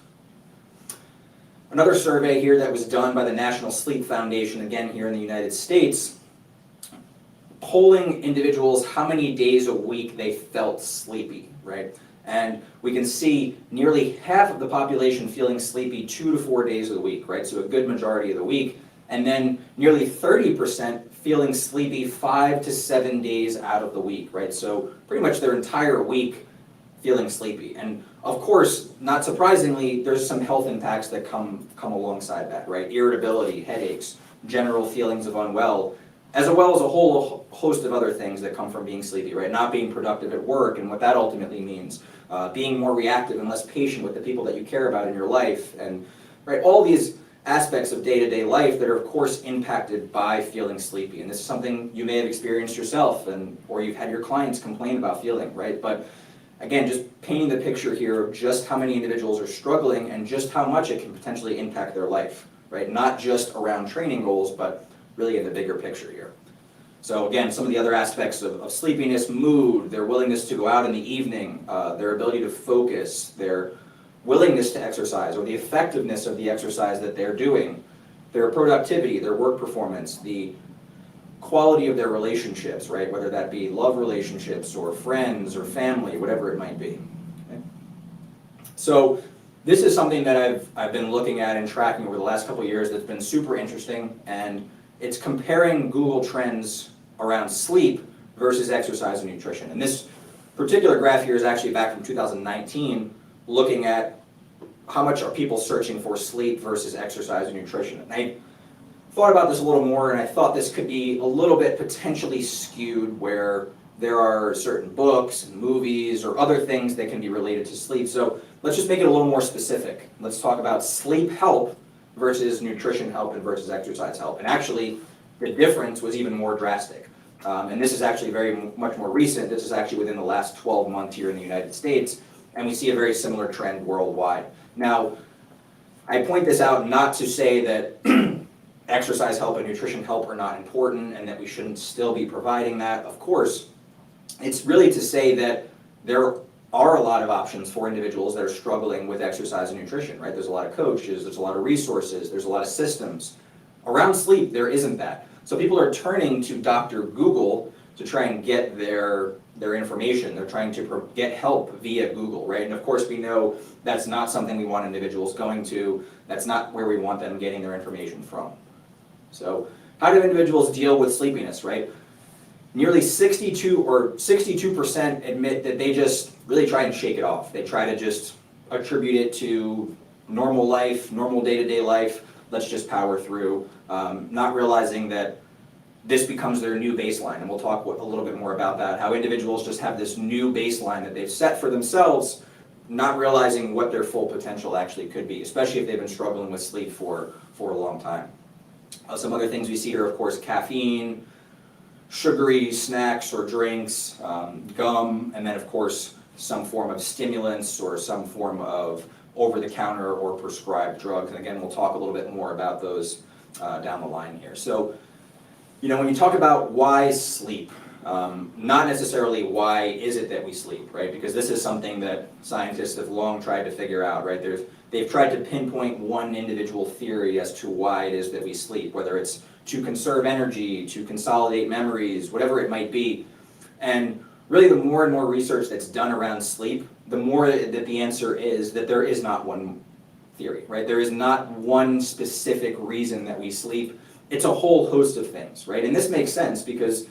Speaker 1: Another survey here that was done by the National Sleep Foundation, again here in the United States, polling individuals how many days a week they felt sleepy, right? And we can see nearly half of the population feeling sleepy 2 to 4 days of the week, right? So a good majority of the week. And then nearly 30% feeling sleepy 5 to 7 days out of the week, right? So pretty much their entire week feeling sleepy. And of course, not surprisingly, there's some health impacts that come alongside that, right? Irritability, headaches, general feelings of unwell, as well as a whole host of other things that come from being sleepy, right? Not being productive at work and what that ultimately means, being more reactive and less patient with the people that you care about in your life, and right, all these aspects of day-to-day life that are of course impacted by feeling sleepy. And this is something you may have experienced yourself, or you've had your clients complain about feeling, right? But again, just painting the picture here of just how many individuals are struggling and just how much it can potentially impact their life, right? Not just around training goals, but really in the bigger picture here. So again, some of the other aspects of sleepiness: mood, their willingness to go out in the evening, their ability to focus, their willingness to exercise or the effectiveness of the exercise that they're doing, their productivity, their work performance, the quality of their relationships, right? Whether that be love relationships or friends or family, whatever it might be. Okay? So this is something that I've been looking at and tracking over the last couple of years that's been super interesting, and it's comparing Google Trends around sleep versus exercise and nutrition. And this particular graph here is actually back from 2019, looking at how much are people searching for sleep versus exercise and nutrition. And I thought about this a little more, and I thought this could be a little bit potentially skewed, where there are certain books and movies or other things that can be related to sleep. So let's just make it a little more specific. Let's talk about sleep help versus nutrition help and versus exercise help. And actually, the difference was even more drastic. And this is actually much more recent. This is actually within the last 12 months here in the United States, and we see a very similar trend worldwide. Now, I point this out not to say that exercise help and nutrition help are not important and that we shouldn't still be providing that. Of course, it's really to say that there are a lot of options for individuals that are struggling with exercise and nutrition, right? There's a lot of coaches, there's a lot of resources, there's a lot of systems. Around sleep, there isn't that. So people are turning to Dr. Google to try and get their information. They're trying to get help via Google, right? And of course, we know that's not something we want individuals going to. That's not where we want them getting their information from. So how do individuals deal with sleepiness, right? Nearly 62% admit that they just really try and shake it off. They try to just attribute it to normal life, normal day-to-day life. Let's just power through, not realizing that this becomes their new baseline. And we'll talk a little bit more about that, how individuals just have this new baseline that they've set for themselves, not realizing what their full potential actually could be, especially if they've been struggling with sleep for a long time. Some other things we see here, of course, caffeine, sugary snacks or drinks, gum, and then of course some form of stimulants or some form of over-the-counter or prescribed drugs. And again, we'll talk a little bit more about those down the line here. So, when you talk about why sleep, not necessarily why is it that we sleep, right? Because this is something that scientists have long tried to figure out, right? They've tried to pinpoint one individual theory as to why it is that we sleep, whether it's to conserve energy, to consolidate memories, whatever it might be. And really, the more and more research that's done around sleep, the more that the answer is that there is not one theory, right? There is not one specific reason that we sleep. It's a whole host of things, right? And this makes sense because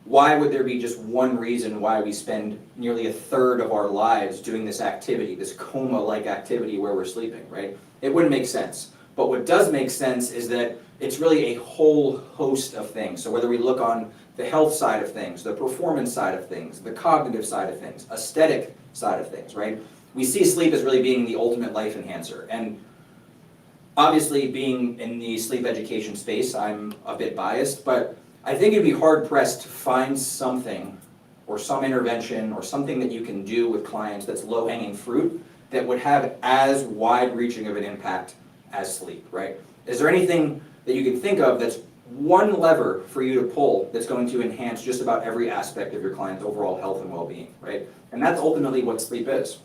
Speaker 1: why would there be just one reason why we spend nearly a third of our lives doing this activity, this coma-like activity where we're sleeping, right? It wouldn't make sense. But what does make sense is that it's really a whole host of things. So whether we look on the health side of things, the performance side of things, the cognitive side of things, aesthetic side of things, right? We see sleep as really being the ultimate life enhancer. And obviously, being in the sleep education space, I'm a bit biased, but I think it'd be hard-pressed to find something or some intervention or something that you can do with clients that's low-hanging fruit that would have as wide-reaching of an impact as sleep, right? Is there anything that you can think of that's one lever for you to pull that's going to enhance just about every aspect of your client's overall health and well-being, right? And that's ultimately what sleep is.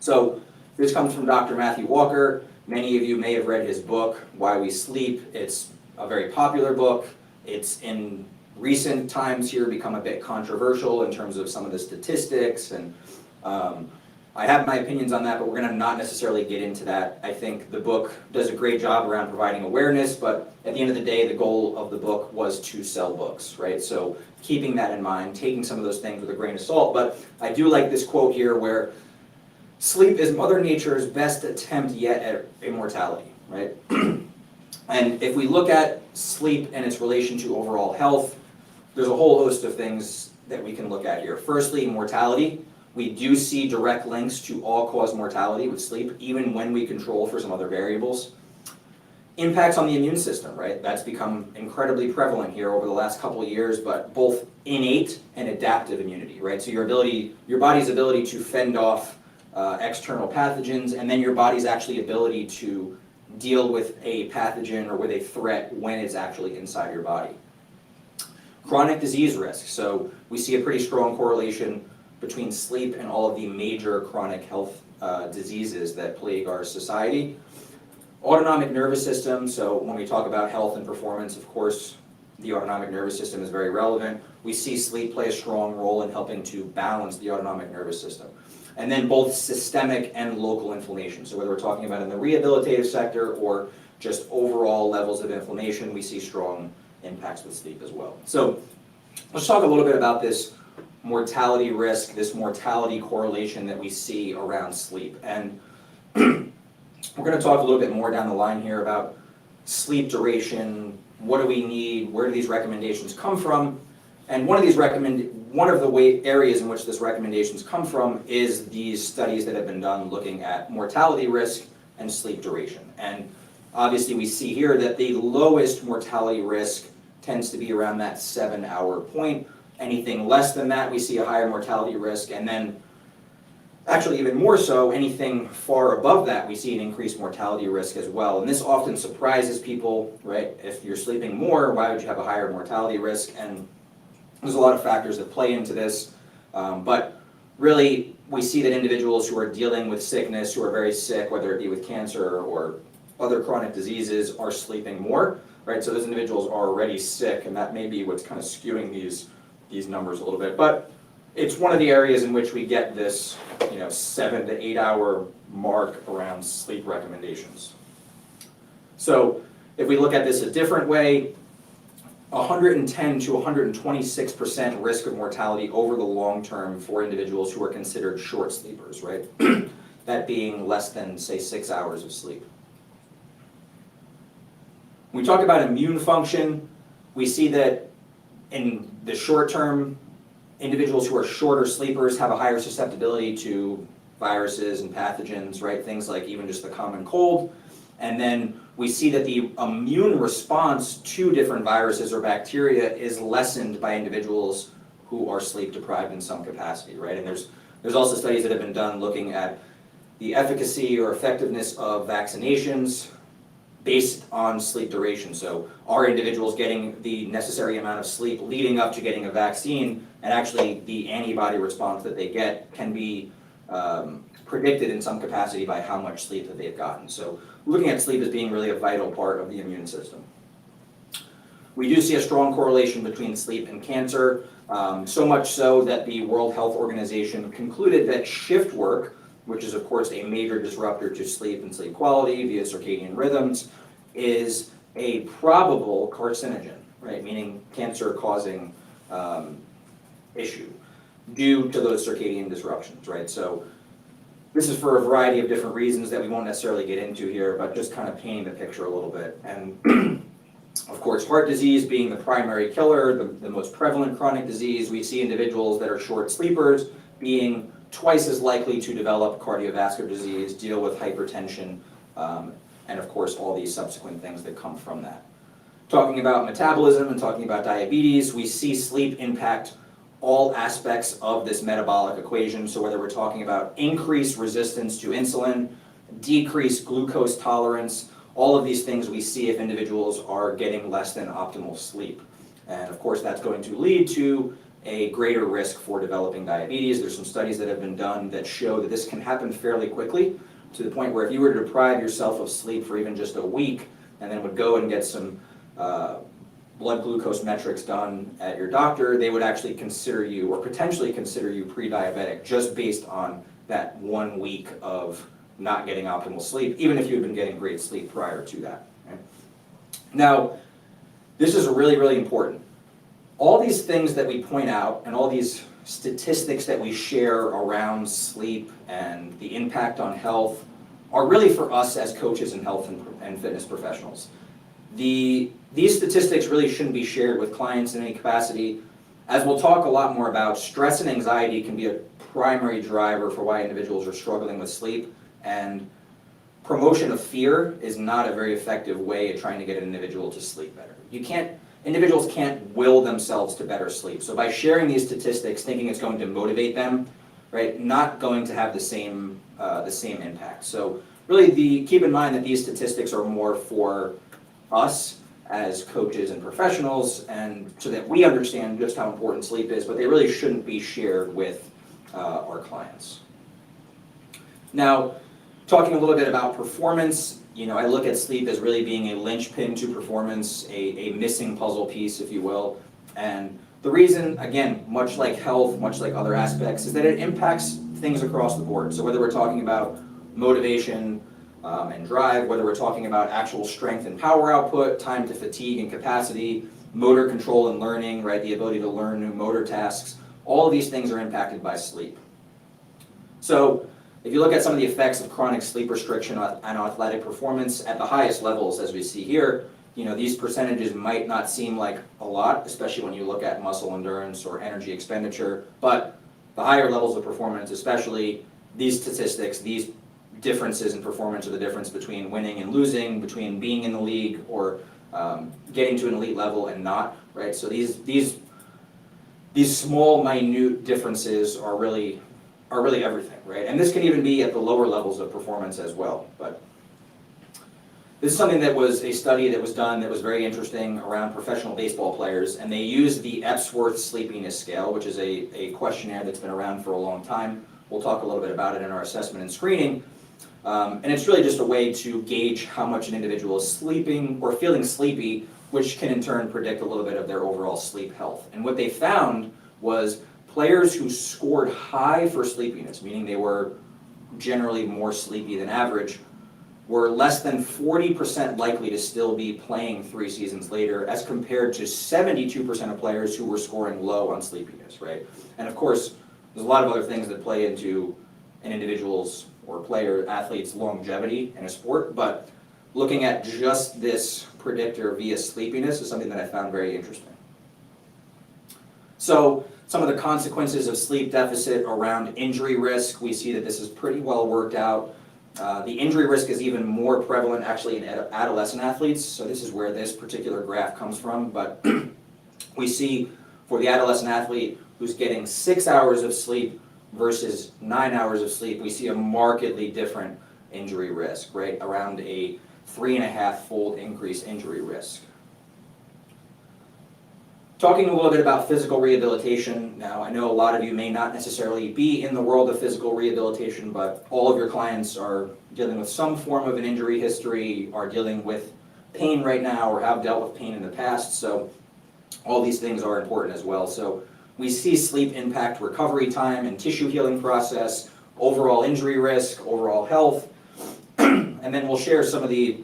Speaker 1: So this comes from Dr. Matthew Walker. Many of you may have read his book, Why We Sleep. It's a very popular book. It's in recent times here become a bit controversial in terms of some of the statistics, and I have my opinions on that, but we're going to not necessarily get into that. I think the book does a great job around providing awareness, but at the end of the day, the goal of the book was to sell books, right? So keeping that in mind, taking some of those things with a grain of salt. But I do like this quote here where sleep is Mother Nature's best attempt yet at immortality, right? And if we look at sleep and its relation to overall health, there's a whole host of things that we can look at here. Firstly, mortality. We do see direct links to all-cause mortality with sleep, even when we control for some other variables. Impacts on the immune system, right? That's become incredibly prevalent here over the last couple of years, but both innate and adaptive immunity, right? So your body's ability to fend off external pathogens, and then your body's actually ability to deal with a pathogen or with a threat when it's actually inside your body. Chronic disease risk. So we see a pretty strong correlation between sleep and all of the major chronic health diseases that plague our society. Autonomic nervous system, so when we talk about health and performance, of course, the autonomic nervous system is very relevant. We see sleep play a strong role in helping to balance the autonomic nervous system. And then both systemic and local inflammation. So whether we're talking about in the rehabilitative sector or just overall levels of inflammation, we see strong impacts with sleep as well. So let's talk a little bit about this mortality risk, this mortality correlation that we see around sleep. And we're going to talk a little bit more down the line here about sleep duration, what do we need, where do these recommendations come from, and one of the areas in which this recommendations come from is these studies that have been done looking at mortality risk and sleep duration. And obviously we see here that the lowest mortality risk tends to be around that 7-hour point. Anything less than that, we see a higher mortality risk, and then actually even more so, anything far above that, we see an increased mortality risk as well. And this often surprises people, right? If you're sleeping more, why would you have a higher mortality risk? And there's a lot of factors that play into this, but really we see that individuals who are dealing with sickness, who are very sick, whether it be with cancer or other chronic diseases, are sleeping more, right? So those individuals are already sick, and that may be what's kind of skewing these numbers a little bit. But it's one of the areas in which we get this 7 to 8 hour mark around sleep recommendations. So if we look at this a different way, 110 to 126% risk of mortality over the long term for individuals who are considered short sleepers, right? That being less than, say, 6 hours of sleep. When we talk about immune function, we see that in the short term, individuals who are shorter sleepers have a higher susceptibility to viruses and pathogens, right? Things like even just the common cold. And then we see that the immune response to different viruses or bacteria is lessened by individuals who are sleep deprived in some capacity, right? And there's also studies that have been done looking at the efficacy or effectiveness of vaccinations based on sleep duration. So are individuals getting the necessary amount of sleep leading up to getting a vaccine, and actually the antibody response that they get can be predicted in some capacity by how much sleep that they've gotten. So looking at sleep as being really a vital part of the immune system. We do see a strong correlation between sleep and cancer, so much so that the World Health Organization concluded that shift work, which is of course a major disruptor to sleep and sleep quality via circadian rhythms, is a probable carcinogen, right? Meaning cancer-causing issue due to those circadian disruptions, right? So this is for a variety of different reasons that we won't necessarily get into here, but just kind of painting the picture a little bit. And of course, heart disease being the primary killer, the most prevalent chronic disease, we see individuals that are short sleepers being twice as likely to develop cardiovascular disease, deal with hypertension, and of course all these subsequent things that come from that. Talking about metabolism and talking about diabetes, we see sleep impact all aspects of this metabolic equation. So whether we're talking about increased resistance to insulin, decreased glucose tolerance, all of these things we see if individuals are getting less than optimal sleep. And of course that's going to lead to a greater risk for developing diabetes. There's some studies that have been done that show that this can happen fairly quickly. to the point where if you were to deprive yourself of sleep for even just a week, and then would go and get some blood glucose metrics done at your doctor, they would actually consider you, or potentially consider you, pre-diabetic just based on that 1 week of not getting optimal sleep, even if you had been getting great sleep prior to that. Right? Now, this is really, really important. All these things that we point out and all these statistics that we share around sleep and the impact on health are really for us as coaches and health and fitness professionals. These statistics really shouldn't be shared with clients in any capacity. As we'll talk a lot more about, stress and anxiety can be a primary driver for why individuals are struggling with sleep, and promotion of fear is not a very effective way of trying to get an individual to sleep better. Individuals can't will themselves to better sleep. So by sharing these statistics, thinking it's going to motivate them, right, not going to have the same impact. So really, keep in mind that these statistics are more for us as coaches and professionals, and so that we understand just how important sleep is, but they really shouldn't be shared with our clients. Now, talking a little bit about performance, I look at sleep as really being a linchpin to performance, a missing puzzle piece, if you will. And the reason, again, much like health, much like other aspects, is that it impacts things across the board. So whether we're talking about motivation and drive, whether we're talking about actual strength and power output, time to fatigue and capacity, motor control and learning, right, the ability to learn new motor tasks, all of these things are impacted by sleep. So if you look at some of the effects of chronic sleep restriction on athletic performance at the highest levels, as we see here, these percentages might not seem like a lot, especially when you look at muscle endurance or energy expenditure, but the higher levels of performance, especially these statistics, these differences in performance are the difference between winning and losing, between being in the league or getting to an elite level and not, right? So these small, minute differences are really everything, right? And this can even be at the lower levels of performance as well. But this is something that was a study that was done that was very interesting around professional baseball players, and they used the Epworth Sleepiness Scale, which is a questionnaire that's been around for a long time. We'll talk a little bit about it in our assessment and screening. And it's really just a way to gauge how much an individual is sleeping or feeling sleepy, which can in turn predict a little bit of their overall sleep health. And what they found was players who scored high for sleepiness, meaning they were generally more sleepy than average, were less than 40% likely to still be playing 3 seasons later, as compared to 72% of players who were scoring low on sleepiness, right? And of course, there's a lot of other things that play into an individual's or athlete's longevity in a sport, but looking at just this predictor via sleepiness is something that I found very interesting. So some of the consequences of sleep deficit around injury risk, we see that this is pretty well worked out. The injury risk is even more prevalent actually in adolescent athletes, so this is where this particular graph comes from, but we see for the adolescent athlete who's getting 6 hours of sleep versus 9 hours of sleep, we see a markedly different injury risk, right? Around a 3.5-fold increase injury risk. Talking a little bit about physical rehabilitation. Now, I know a lot of you may not necessarily be in the world of physical rehabilitation, but all of your clients are dealing with some form of an injury history, are dealing with pain right now, or have dealt with pain in the past, so all these things are important as well. So we see sleep impact recovery time and tissue healing process, overall injury risk, overall health, and then we'll share some of the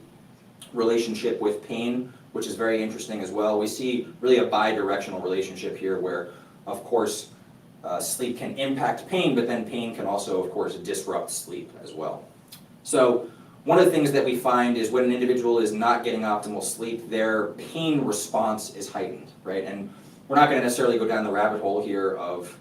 Speaker 1: relationship with pain, which is very interesting as well. We see really a bi-directional relationship here where, of course, sleep can impact pain, but then pain can also, of course, disrupt sleep as well. So one of the things that we find is when an individual is not getting optimal sleep, their pain response is heightened, right? And we're not going to necessarily go down the rabbit hole here of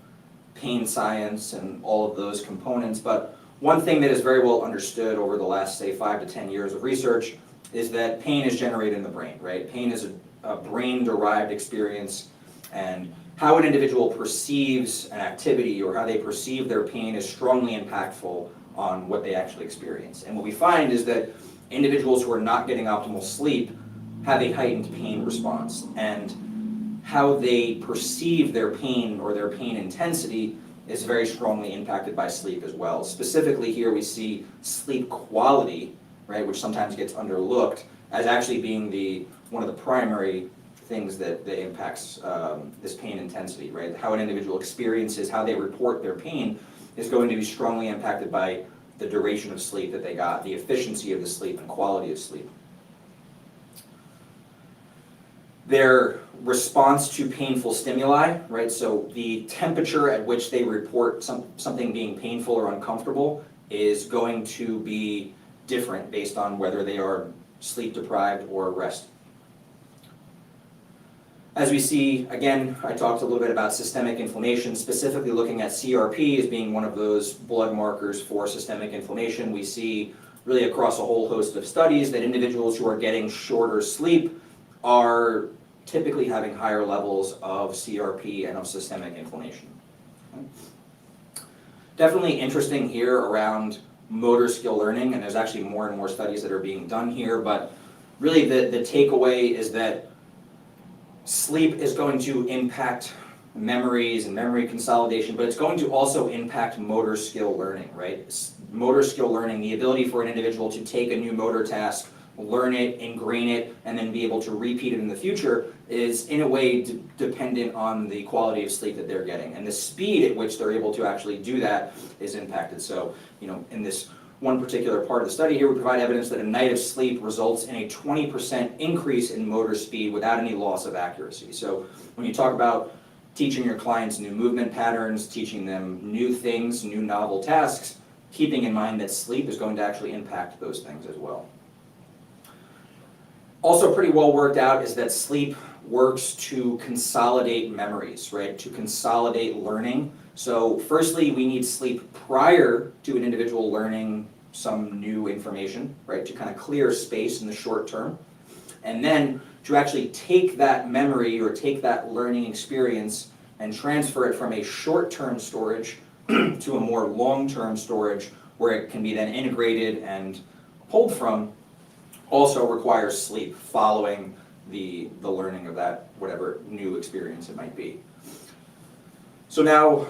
Speaker 1: pain science and all of those components, but one thing that is very well understood over the last, say, 5 to 10 years of research is that pain is generated in the brain, right? Pain is a brain-derived experience, and how an individual perceives an activity or how they perceive their pain is strongly impactful on what they actually experience. And what we find is that individuals who are not getting optimal sleep have a heightened pain response, and how they perceive their pain or their pain intensity is very strongly impacted by sleep as well. Specifically here we see sleep quality, right, which sometimes gets underlooked as actually being one of the primary things that impacts this pain intensity, right? How an individual experiences, how they report their pain is going to be strongly impacted by the duration of sleep that they got, the efficiency of the sleep and quality of sleep. Their response to painful stimuli, right? So the temperature at which they report something being painful or uncomfortable is going to be different based on whether they are sleep deprived or rest. As we see, again, I talked a little bit about systemic inflammation, specifically looking at CRP as being one of those blood markers for systemic inflammation. We see really across a whole host of studies that individuals who are getting shorter sleep are typically having higher levels of CRP and of systemic inflammation. Definitely interesting here around motor skill learning, and there's actually more and more studies that are being done here, but really the takeaway is that sleep is going to impact memories and memory consolidation, but it's going to also impact motor skill learning, right? Motor skill learning, the ability for an individual to take a new motor task, learn it, ingrain it, and then be able to repeat it in the future is in a way dependent on the quality of sleep that they're getting. And the speed at which they're able to actually do that is impacted. So, in this one particular part of the study here, we provide evidence that a night of sleep results in a 20% increase in motor speed without any loss of accuracy. So when you talk about teaching your clients new movement patterns, teaching them new things, new novel tasks, keeping in mind that sleep is going to actually impact those things as well. Also pretty well worked out is that sleep works to consolidate memories, right? To consolidate learning. So firstly, we need sleep prior to an individual learning some new information, right? To kind of clear space in the short term. And then to actually take that memory or take that learning experience and transfer it from a short-term storage to a more long-term storage where it can be then integrated and pulled from, also requires sleep following the learning of that, whatever new experience it might be. So now,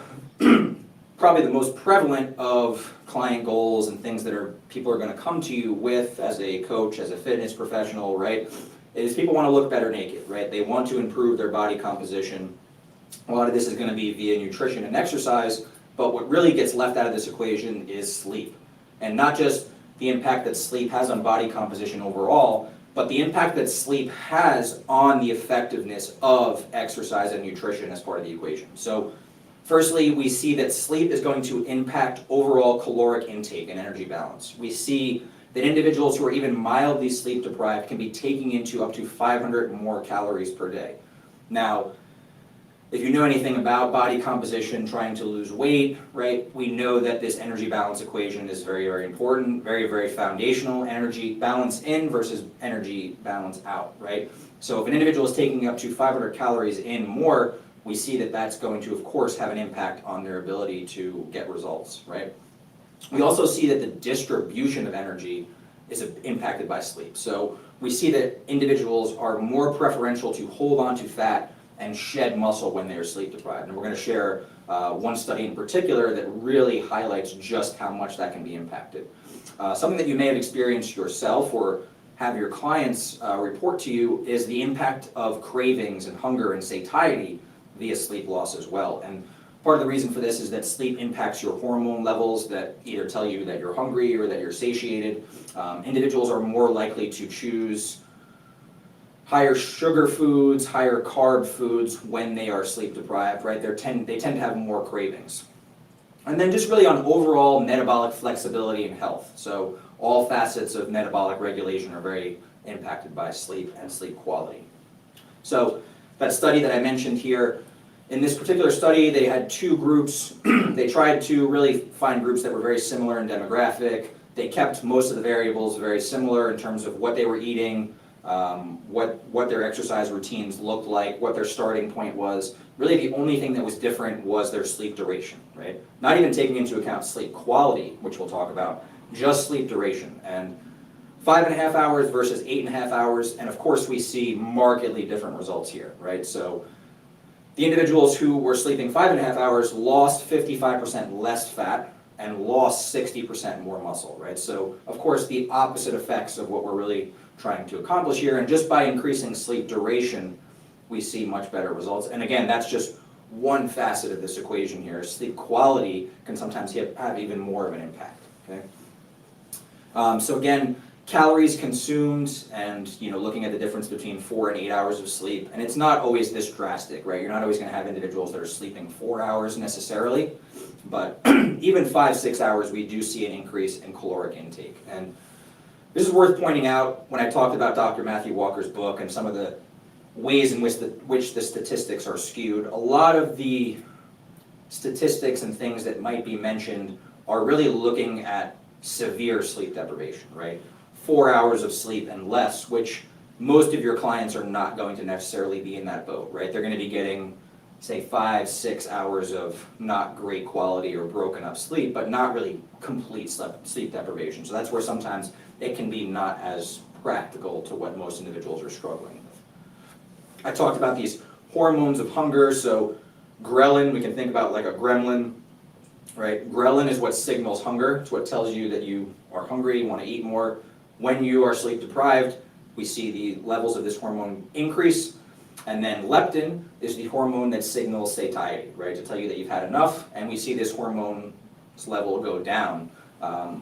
Speaker 1: probably the most prevalent of client goals and things that people are going to come to you with as a coach, as a fitness professional, right, is people want to look better naked, right? They want to improve their body composition. A lot of this is going to be via nutrition and exercise, but what really gets left out of this equation is sleep. And not just the impact that sleep has on body composition overall, but the impact that sleep has on the effectiveness of exercise and nutrition as part of the equation. So firstly, we see that sleep is going to impact overall caloric intake and energy balance. We see that individuals who are even mildly sleep deprived can be taking into up to 500 more calories per day. Now, if you know anything about body composition, trying to lose weight, right, we know that this energy balance equation is very, very important, very, very foundational. Energy balance in versus energy balance out, right? So if an individual is taking up to 500 calories in more, we see that that's going to, of course, have an impact on their ability to get results, right? We also see that the distribution of energy is impacted by sleep. So we see that individuals are more preferential to hold on to fat and shed muscle when they are sleep deprived. And we're going to share one study in particular that really highlights just how much that can be impacted. Something that you may have experienced yourself or have your clients report to you is the impact of cravings and hunger and satiety via sleep loss as well. And part of the reason for this is that sleep impacts your hormone levels that either tell you that you're hungry or that you're satiated. Individuals are more likely to choose higher sugar foods, higher carb foods when they are sleep deprived, right? They tend to have more cravings. And then just really on overall metabolic flexibility and health. So all facets of metabolic regulation are very impacted by sleep and sleep quality. So that study that I mentioned here, in this particular study, they had two groups. They tried to really find groups that were very similar in demographic. They kept most of the variables very similar in terms of what they were eating, what their exercise routines looked like, what their starting point was. Really the only thing that was different was their sleep duration, right? Not even taking into account sleep quality, which we'll talk about, just sleep duration. And 5.5 hours versus 8.5 hours, and of course we see markedly different results here, right? So The individuals who were sleeping 5.5 hours lost 55% less fat and lost 60% more muscle, right? So, of course, the opposite effects of what we're really trying to accomplish here, and just by increasing sleep duration, we see much better results. And again, that's just one facet of this equation here. Sleep quality can sometimes have even more of an impact, okay? So again, calories consumed and looking at the difference between 4 and 8 hours of sleep, and it's not always this drastic, right? You're not always going to have individuals that are sleeping 4 hours necessarily, but even 5-6 hours we do see an increase in caloric intake. And this is worth pointing out when I talked about Dr. Matthew Walker's book and some of the ways in which the statistics are skewed. A lot of the statistics and things that might be mentioned are really looking at severe sleep deprivation, right? 4 hours of sleep and less, which most of your clients are not going to necessarily be in that boat, right? They're going to be getting, say, 5-6 hours of not great quality or broken up sleep, but not really complete sleep deprivation. So that's where sometimes it can be not as practical to what most individuals are struggling with. I talked about these hormones of hunger, so ghrelin, we can think about like a gremlin, right? Ghrelin is what signals hunger. It's what tells you that you are hungry, you want to eat more. When you are sleep deprived, we see the levels of this hormone increase. And then leptin is the hormone that signals satiety, right? To tell you that you've had enough. And we see this hormone's level go down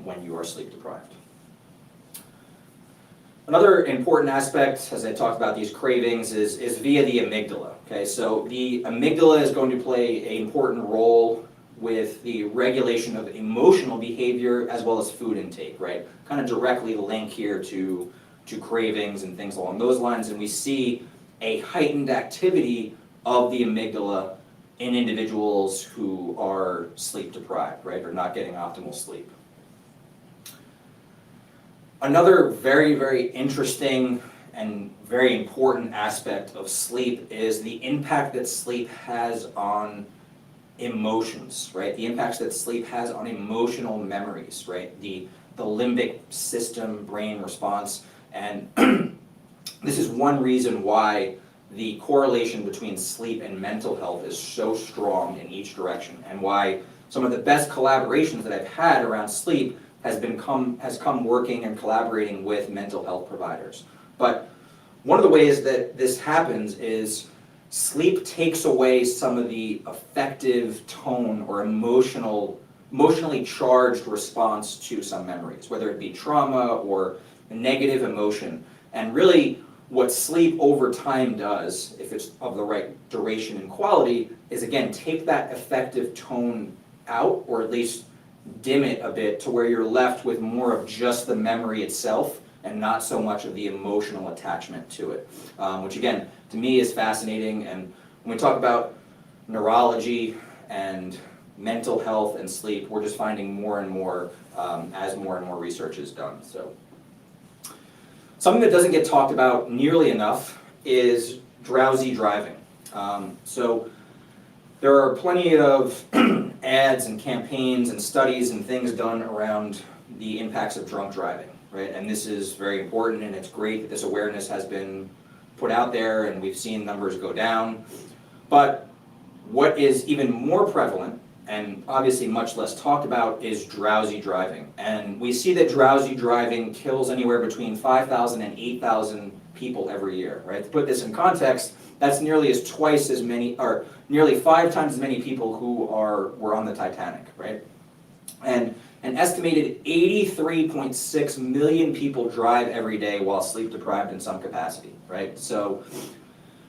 Speaker 1: when you are sleep deprived. Another important aspect, as I talked about these cravings, is via the amygdala. Okay, so the amygdala is going to play an important role with the regulation of emotional behavior as well as food intake, right? Kind of directly link here to cravings and things along those lines, and we see a heightened activity of the amygdala in individuals who are sleep deprived, right, or not getting optimal sleep. Another very, very interesting and very important aspect of sleep is the impact that sleep has on emotions, right? The impacts that sleep has on emotional memories, right? The limbic system brain response. And this is one reason why the correlation between sleep and mental health is so strong in each direction, and why some of the best collaborations that I've had around sleep has come working and collaborating with mental health providers. But one of the ways that this happens is sleep takes away some of the effective tone or emotionally charged response to some memories, whether it be trauma or negative emotion. And really what sleep over time does, if it's of the right duration and quality, is again take that effective tone out, or at least dim it a bit to where you're left with more of just the memory itself and not so much of the emotional attachment to it, which again, to me is fascinating. And when we talk about neurology and mental health and sleep, we're just finding more and more as more and more research is done. So, something that doesn't get talked about nearly enough is drowsy driving. So there are plenty of ads and campaigns and studies and things done around the impacts of drunk driving, right? And this is very important, and it's great that this awareness has been put out there and we've seen numbers go down. But what is even more prevalent, and obviously much less talked about, is drowsy driving. And we see that drowsy driving kills anywhere between 5,000 and 8,000 people every year, right? To put this in context, that's nearly 5 times as many people who were on the Titanic, right? And an estimated 83.6 million people drive every day while sleep deprived in some capacity, right? So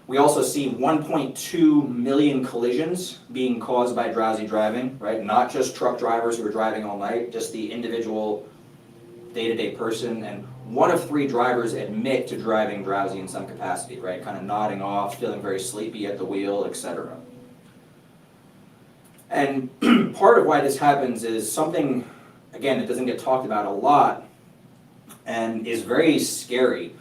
Speaker 1: we also see 1.2 million collisions being caused by drowsy driving, right? Not just truck drivers who are driving all night, just the individual day-to-day person. And 1 of 3 drivers admit to driving drowsy in some capacity, right? Kind of nodding off, feeling very sleepy at the wheel, etc. And part of why this happens is something, again, that doesn't get talked about a lot and is very scary.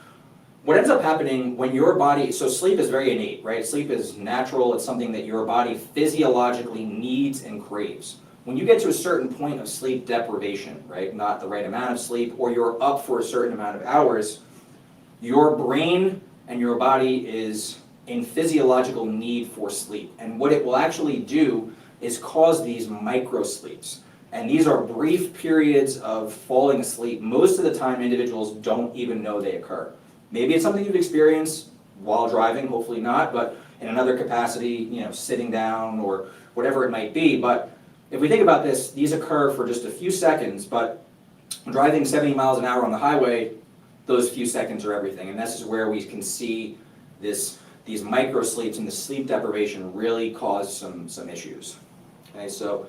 Speaker 1: What ends up happening when your body, so sleep is very innate, right? Sleep is natural. It's something that your body physiologically needs and craves. When you get to a certain point of sleep deprivation, right, not the right amount of sleep, or you're up for a certain amount of hours, your brain and your body is in physiological need for sleep. And what it will actually do is cause these micro sleeps. And these are brief periods of falling asleep. Most of the time, individuals don't even know they occur. Maybe it's something you've experienced while driving, hopefully not, but in another capacity, sitting down or whatever it might be. But if we think about this, these occur for just a few seconds, but driving 70 miles an hour on the highway, those few seconds are everything. And this is where we can see these micro sleeps and the sleep deprivation really cause some issues. Okay, so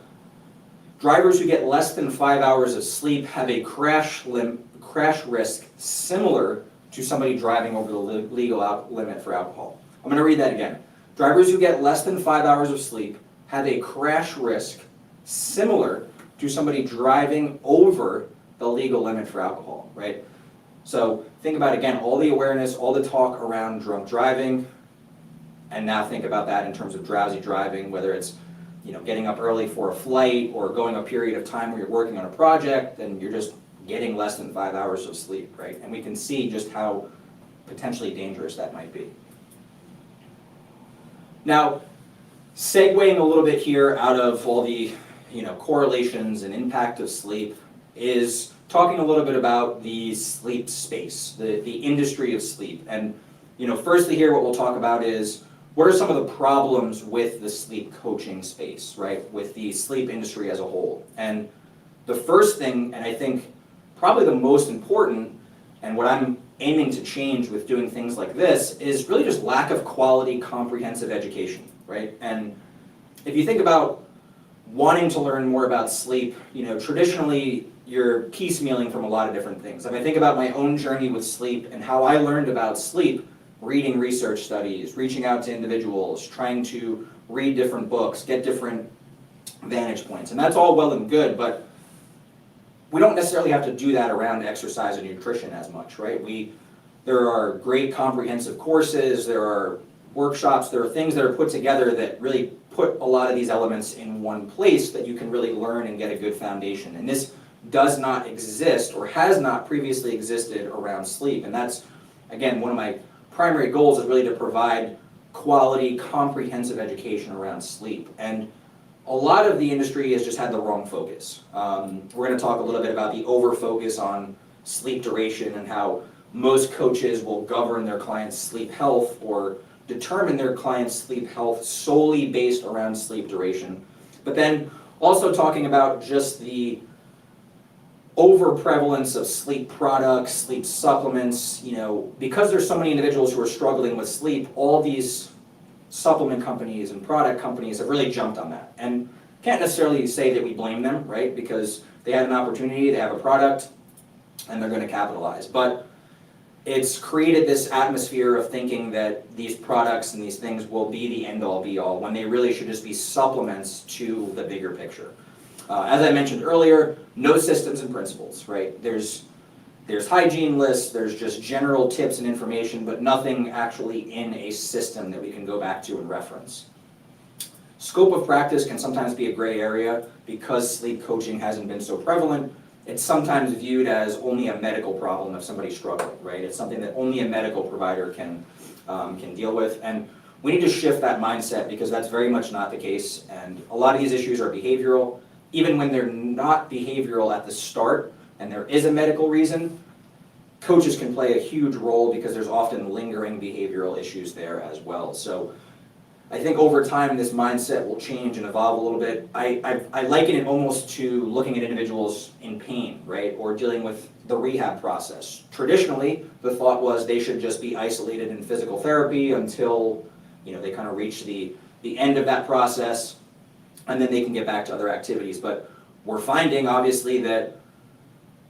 Speaker 1: drivers who get less than 5 hours of sleep have a crash risk similar to somebody driving over the legal limit for alcohol. I'm going to read that again. Drivers who get less than 5 hours of sleep have a crash risk similar to somebody driving over the legal limit for alcohol, right? So think about, again, all the awareness, all the talk around drunk driving, and now think about that in terms of drowsy driving, whether it's getting up early for a flight or going a period of time where you're working on a project and you're just getting less than 5 hours of sleep, right? And we can see just how potentially dangerous that might be. Now, segueing a little bit here out of all the correlations and impact of sleep is talking a little bit about the sleep space, the industry of sleep. And firstly here what we'll talk about is what are some of the problems with the sleep coaching space, right? With the sleep industry as a whole. And the first thing, and I think probably the most important, and what I'm aiming to change with doing things like this, is really just lack of quality, comprehensive education, right? And if you think about wanting to learn more about sleep, traditionally you're piecemealing from a lot of different things. If I think about my own journey with sleep and how I learned about sleep, reading research studies, reaching out to individuals, trying to read different books, get different vantage points. And that's all well and good, but we don't necessarily have to do that around exercise and nutrition as much, right? There are great comprehensive courses, there are workshops, there are things that are put together that really put a lot of these elements in one place that you can really learn and get a good foundation. And this does not exist or has not previously existed around sleep. And that's, again, one of my primary goals is really to provide quality, comprehensive education around sleep. And a lot of the industry has just had the wrong focus. We're going to talk a little bit about the over-focus on sleep duration and how most coaches will govern their clients' sleep health or determine their clients' sleep health solely based around sleep duration. But then also talking about just the over-prevalence of sleep products, sleep supplements, because there's so many individuals who are struggling with sleep, all these supplement companies and product companies have really jumped on that. And can't necessarily say that we blame them, right? Because they had an opportunity, they have a product, and they're going to capitalize. But it's created this atmosphere of thinking that these products and these things will be the end-all be-all when they really should just be supplements to the bigger picture. As I mentioned earlier, no systems and principles, right? There's hygiene lists, there's just general tips and information, but nothing actually in a system that we can go back to and reference. Scope of practice can sometimes be a gray area because sleep coaching hasn't been so prevalent. It's sometimes viewed as only a medical problem if somebody's struggling, right? It's something that only a medical provider can deal with. And we need to shift that mindset because that's very much not the case. And a lot of these issues are behavioral. Even when they're not behavioral at the start and there is a medical reason, coaches can play a huge role because there's often lingering behavioral issues there as well. So I think over time this mindset will change and evolve a little bit. I liken it almost to looking at individuals in pain, right? Or dealing with the rehab process. Traditionally, the thought was they should just be isolated in physical therapy until they kind of reach the end of that process, and then they can get back to other activities. But we're finding, obviously, that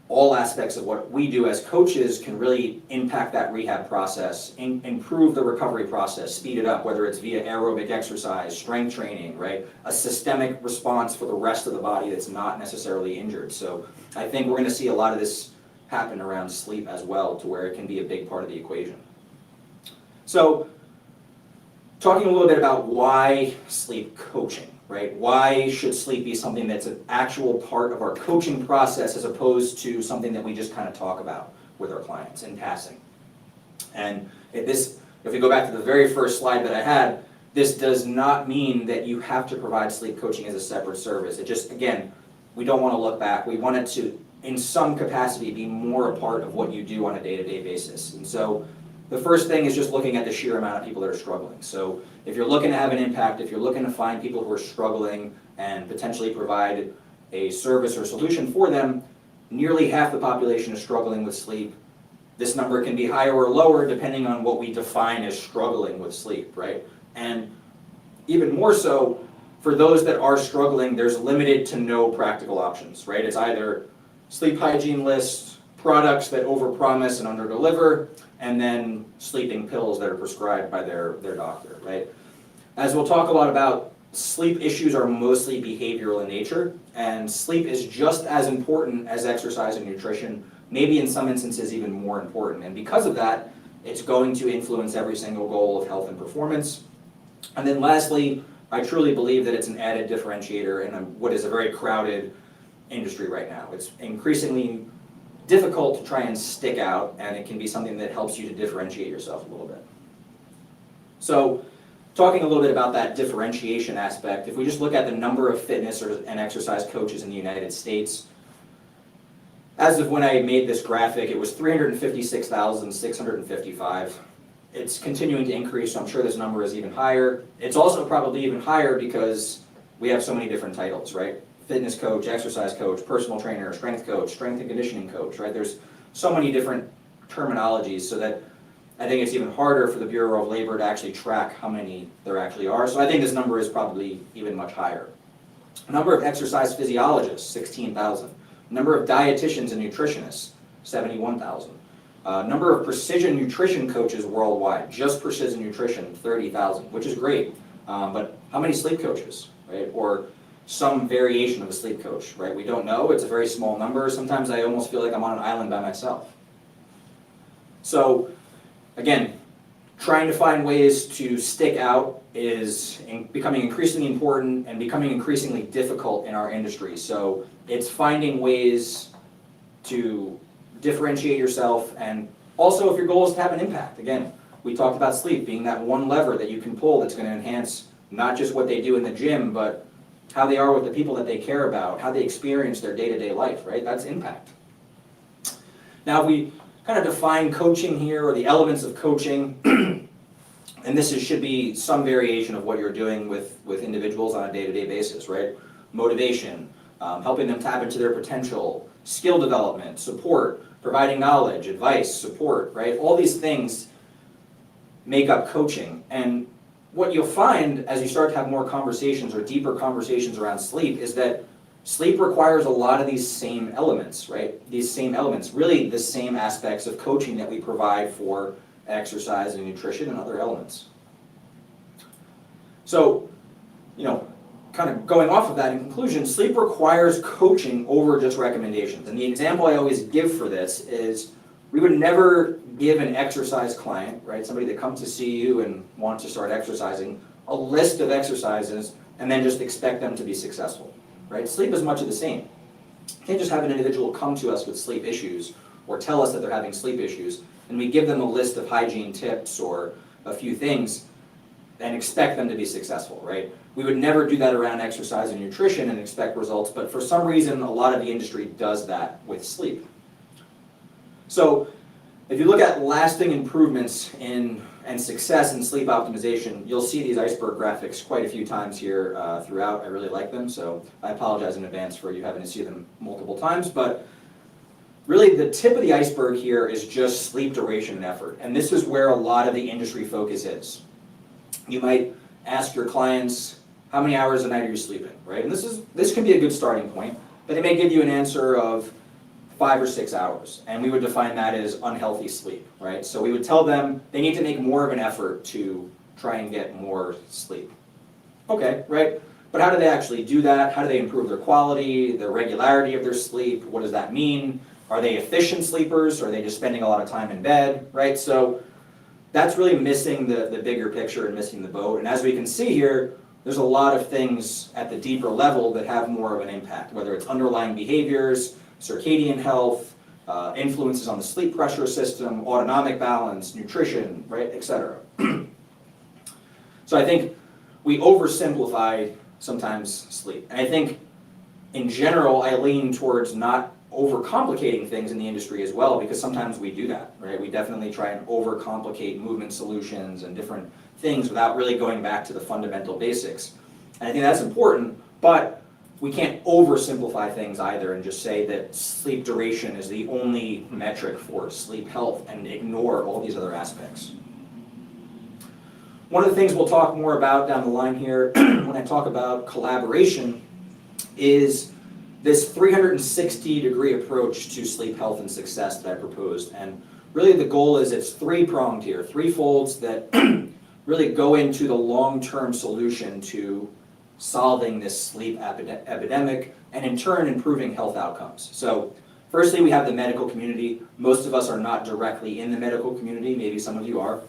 Speaker 1: all aspects of what we do as coaches can really impact that rehab process, improve the recovery process, speed it up, whether it's via aerobic exercise, strength training, right? A systemic response for the rest of the body that's not necessarily injured. So I think we're going to see a lot of this happen around sleep as well, to where it can be a big part of the equation. So talking a little bit about why sleep coaching. Right? Why should sleep be something that's an actual part of our coaching process as opposed to something that we just kind of talk about with our clients in passing? And this if we go back to the very first slide that I had, this does not mean that you have to provide sleep coaching as a separate service. It just, again, we don't want to look back. We want it to, in some capacity, be more a part of what you do on a day-to-day basis. And so the first thing is just looking at the sheer amount of people that are struggling. So if you're looking to have an impact, if you're looking to find people who are struggling and potentially provide a service or solution for them, nearly half the population is struggling with sleep. This number can be higher or lower depending on what we define as struggling with sleep, right? And even more so, for those that are struggling, there's limited to no practical options, right? It's either sleep hygiene lists, products that overpromise and underdeliver, and then sleeping pills that are prescribed by their doctor, right? As we'll talk a lot about, sleep issues are mostly behavioral in nature, and sleep is just as important as exercise and nutrition, maybe in some instances even more important. And because of that, it's going to influence every single goal of health and performance. And then lastly, I truly believe that it's an added differentiator in what is a very crowded industry right now. It's increasingly difficult to try and stick out, and it can be something that helps you to differentiate yourself a little bit. So, talking a little bit about that differentiation aspect, if we just look at the number of fitness and exercise coaches in the United States, as of when I made this graphic, it was 356,655. It's continuing to increase, so I'm sure this number is even higher. It's also probably even higher because we have so many different titles, right? Fitness coach, exercise coach, personal trainer, strength and conditioning coach, right? There's so many different terminologies, so that I think it's even harder for the Bureau of Labor to actually track how many there actually are. So I think this number is probably even much higher. Number of exercise physiologists, 16,000. Number of dietitians and nutritionists, 71,000. Number of precision nutrition coaches worldwide, just precision nutrition, 30,000, which is great. But how many sleep coaches, right? Or some variation of a sleep coach, right? We don't know. It's a very small number. Sometimes I almost feel like I'm on an island by myself. So, again, trying to find ways to stick out is becoming increasingly important and becoming increasingly difficult in our industry. So it's finding ways to differentiate yourself, and also if your goal is to have an impact. Again, we talked about sleep being that one lever that you can pull that's going to enhance not just what they do in the gym, but how they are with the people that they care about, how they experience their day-to-day life, right? That's impact. Now, if we kind of define coaching here, or the elements of coaching, and this should be some variation of what you're doing with individuals on a day-to-day basis, right? Motivation, helping them tap into their potential, skill development, support, providing knowledge, advice, support, right? All these things make up coaching. And what you'll find as you start to have more conversations or deeper conversations around sleep is that sleep requires a lot of these same elements, right? These same elements, really the same aspects of coaching that we provide for exercise and nutrition and other elements. So, kind of going off of that, in conclusion, sleep requires coaching over just recommendations. And the example I always give for this is we would never give an exercise client, right, somebody that comes to see you and wants to start exercising, a list of exercises and then just expect them to be successful, right? Sleep is much of the same. You can't just have an individual come to us with sleep issues or tell us that they're having sleep issues and we give them a list of hygiene tips or a few things and expect them to be successful, right? We would never do that around exercise and nutrition and expect results, but for some reason, a lot of the industry does that with sleep. So, if you look at lasting improvements and success in sleep optimization, you'll see these iceberg graphics quite a few times here throughout. I really like them, so I apologize in advance for you having to see them multiple times, but really the tip of the iceberg here is just sleep duration and effort, and this is where a lot of the industry focus is. You might ask your clients, how many hours a night are you sleeping, right? And this can be a good starting point, but they may give you an answer of 5 or 6 hours, and we would define that as unhealthy sleep, right? So we would tell them they need to make more of an effort to try and get more sleep. Okay, right? But how do they actually do that? How do they improve their quality, the regularity of their sleep? What does that mean? Are they efficient sleepers? Or are they just spending a lot of time in bed, right? So that's really missing the bigger picture and missing the boat. And as we can see here, there's a lot of things at the deeper level that have more of an impact, whether it's underlying behaviors, circadian health, influences on the sleep pressure system, autonomic balance, nutrition, right, etc. So I think we oversimplify sometimes sleep. And I think in general, I lean towards not overcomplicating things in the industry as well, because sometimes we do that, right? We definitely try and overcomplicate movement solutions and different things without really going back to the fundamental basics. And I think that's important, but we can't oversimplify things either and just say that sleep duration is the only metric for sleep health and ignore all these other aspects. One of the things we'll talk more about down the line here when I talk about collaboration is this 360-degree approach to sleep health and success that I proposed. And really the goal is it's three-pronged here, three-folds that really go into the long-term solution to solving this sleep epidemic and in turn improving health outcomes. So firstly, we have the medical community. Most of us are not directly in the medical community, maybe some of you are,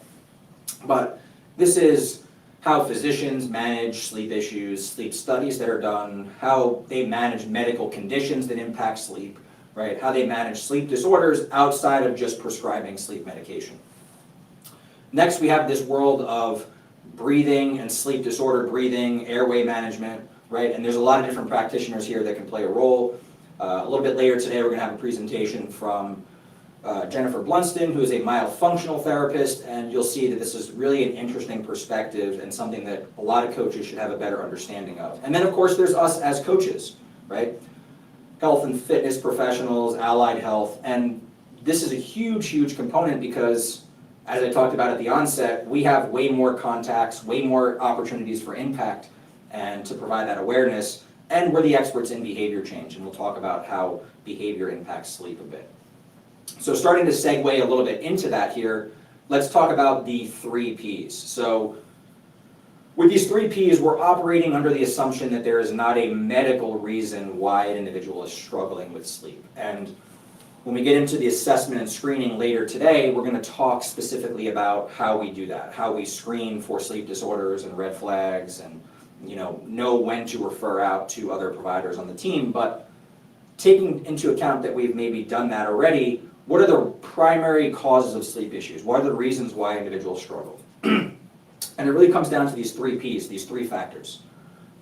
Speaker 1: but this is how physicians manage sleep issues, sleep studies that are done, how they manage medical conditions that impact sleep, right? How they manage sleep disorders outside of just prescribing sleep medication. Next, we have this world of breathing and sleep disorder breathing, airway management, right? And there's a lot of different practitioners here that can play a role. A little bit later today, we're going to have a presentation from Jennifer Blunston, who is a myofunctional therapist, and you'll see that this is really an interesting perspective and something that a lot of coaches should have a better understanding of. And then, of course, there's us as coaches, right? Health and fitness professionals, allied health, and this is a huge, huge component because, as I talked about at the onset, we have way more contacts, way more opportunities for impact and to provide that awareness, and we're the experts in behavior change, and we'll talk about how behavior impacts sleep a bit. So starting to segue a little bit into that here, let's talk about the 3 Ps. So with these 3 Ps, we're operating under the assumption that there is not a medical reason why an individual is struggling with sleep. And when we get into the assessment and screening later today, we're going to talk specifically about how we do that, how we screen for sleep disorders and red flags and know when to refer out to other providers on the team. But taking into account that we've maybe done that already, what are the primary causes of sleep issues? What are the reasons why individuals struggle? And it really comes down to these 3 Ps, these 3 factors.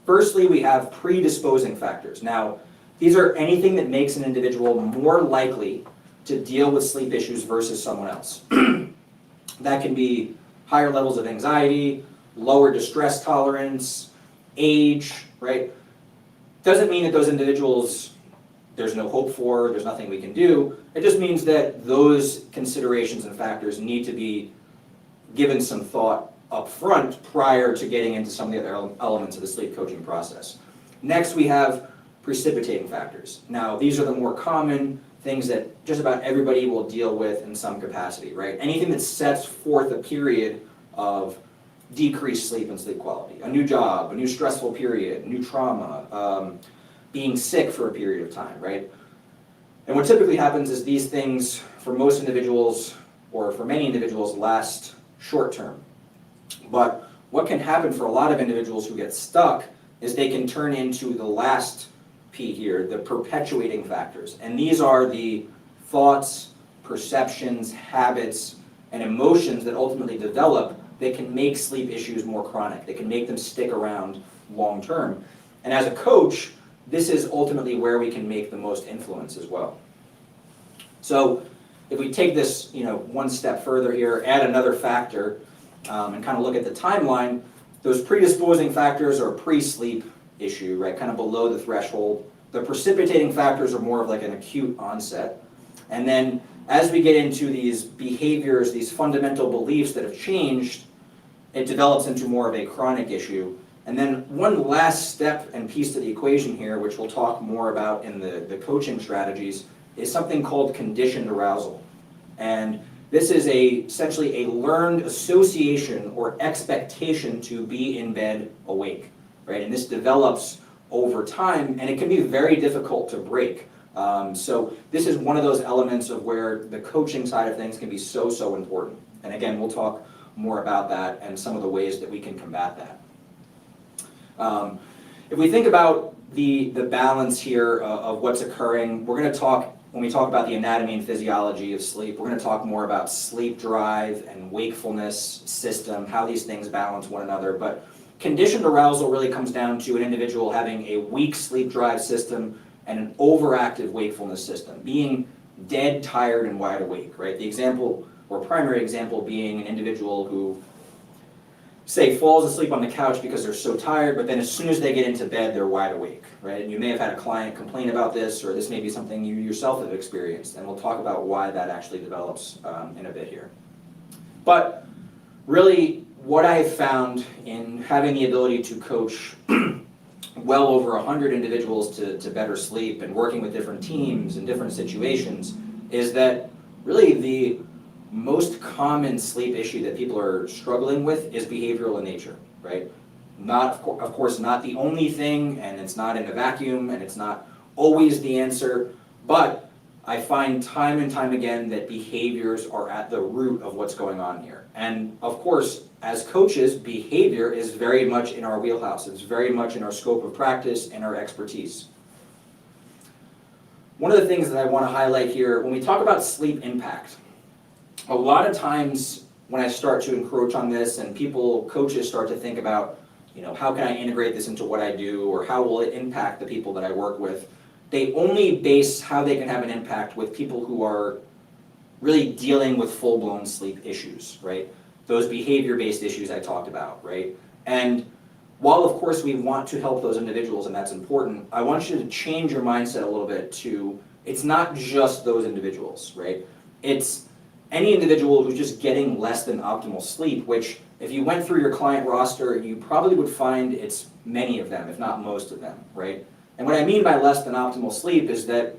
Speaker 1: Firstly, we have predisposing factors. Now, these are anything that makes an individual more likely to deal with sleep issues versus someone else. That can be higher levels of anxiety, lower distress tolerance, age, right? Doesn't mean that those individuals there's no hope for, there's nothing we can do. It just means that those considerations and factors need to be given some thought up front prior to getting into some of the other elements of the sleep coaching process. Next, we have precipitating factors. Now, these are the more common things that just about everybody will deal with in some capacity, right? Anything that sets forth a period of decreased sleep and sleep quality. A new job, a new stressful period, new trauma, being sick for a period of time, right? And what typically happens is these things, for most individuals, or for many individuals, last short term. But what can happen for a lot of individuals who get stuck is they can turn into the last P here, the perpetuating factors. And these are the thoughts, perceptions, habits, and emotions that ultimately develop that can make sleep issues more chronic. They can make them stick around long term. And as a coach, this is ultimately where we can make the most influence as well. So if we take this one step further here, add another factor, and kind of look at the timeline, those predisposing factors are pre-sleep issue, right, kind of below the threshold. The precipitating factors are more of like an acute onset. And then as we get into these behaviors, these fundamental beliefs that have changed, it develops into more of a chronic issue. And then one last step and piece to the equation here, which we'll talk more about in the coaching strategies, is something called conditioned arousal. And this is essentially a learned association or expectation to be in bed awake, right? And this develops over time, and it can be very difficult to break. So this is one of those elements of where the coaching side of things can be so, so important. And again, we'll talk more about that and some of the ways that we can combat that. If we think about the balance here of what's occurring. We're going to talk, when we talk about the anatomy and physiology of sleep, we're going to talk more about sleep drive and wakefulness system, how these things balance one another. But conditioned arousal really comes down to an individual having a weak sleep drive system and an overactive wakefulness system, being dead, tired, and wide awake, right? The example, or primary example, being an individual who, say, falls asleep on the couch because they're so tired, but then as soon as they get into bed, they're wide awake, right? And you may have had a client complain about this, or this may be something you yourself have experienced, and we'll talk about why that actually develops in a bit here. But really, what I have found in having the ability to coach well over 100 individuals to better sleep and working with different teams and different situations is that really the most common sleep issue that people are struggling with is behavioral in nature, right? Not, of course, not the only thing, and it's not in a vacuum, and it's not always the answer, but I find time and time again that behaviors are at the root of what's going on here. And of course, as coaches, behavior is very much in our wheelhouse. It's very much in our scope of practice and our expertise. One of the things that I want to highlight here, when we talk about sleep impact, a lot of times when I start to encroach on this and coaches start to think about, how can I integrate this into what I do, or how will it impact the people that I work with, they only base how they can have an impact with people who are really dealing with full-blown sleep issues, right? Those behavior-based issues I talked about, right? And while of course we want to help those individuals and that's important, I want you to change your mindset a little bit to, it's not just those individuals, right? It's any individual who's just getting less than optimal sleep, which if you went through your client roster, you probably would find it's many of them, if not most of them, right? And what I mean by less than optimal sleep is that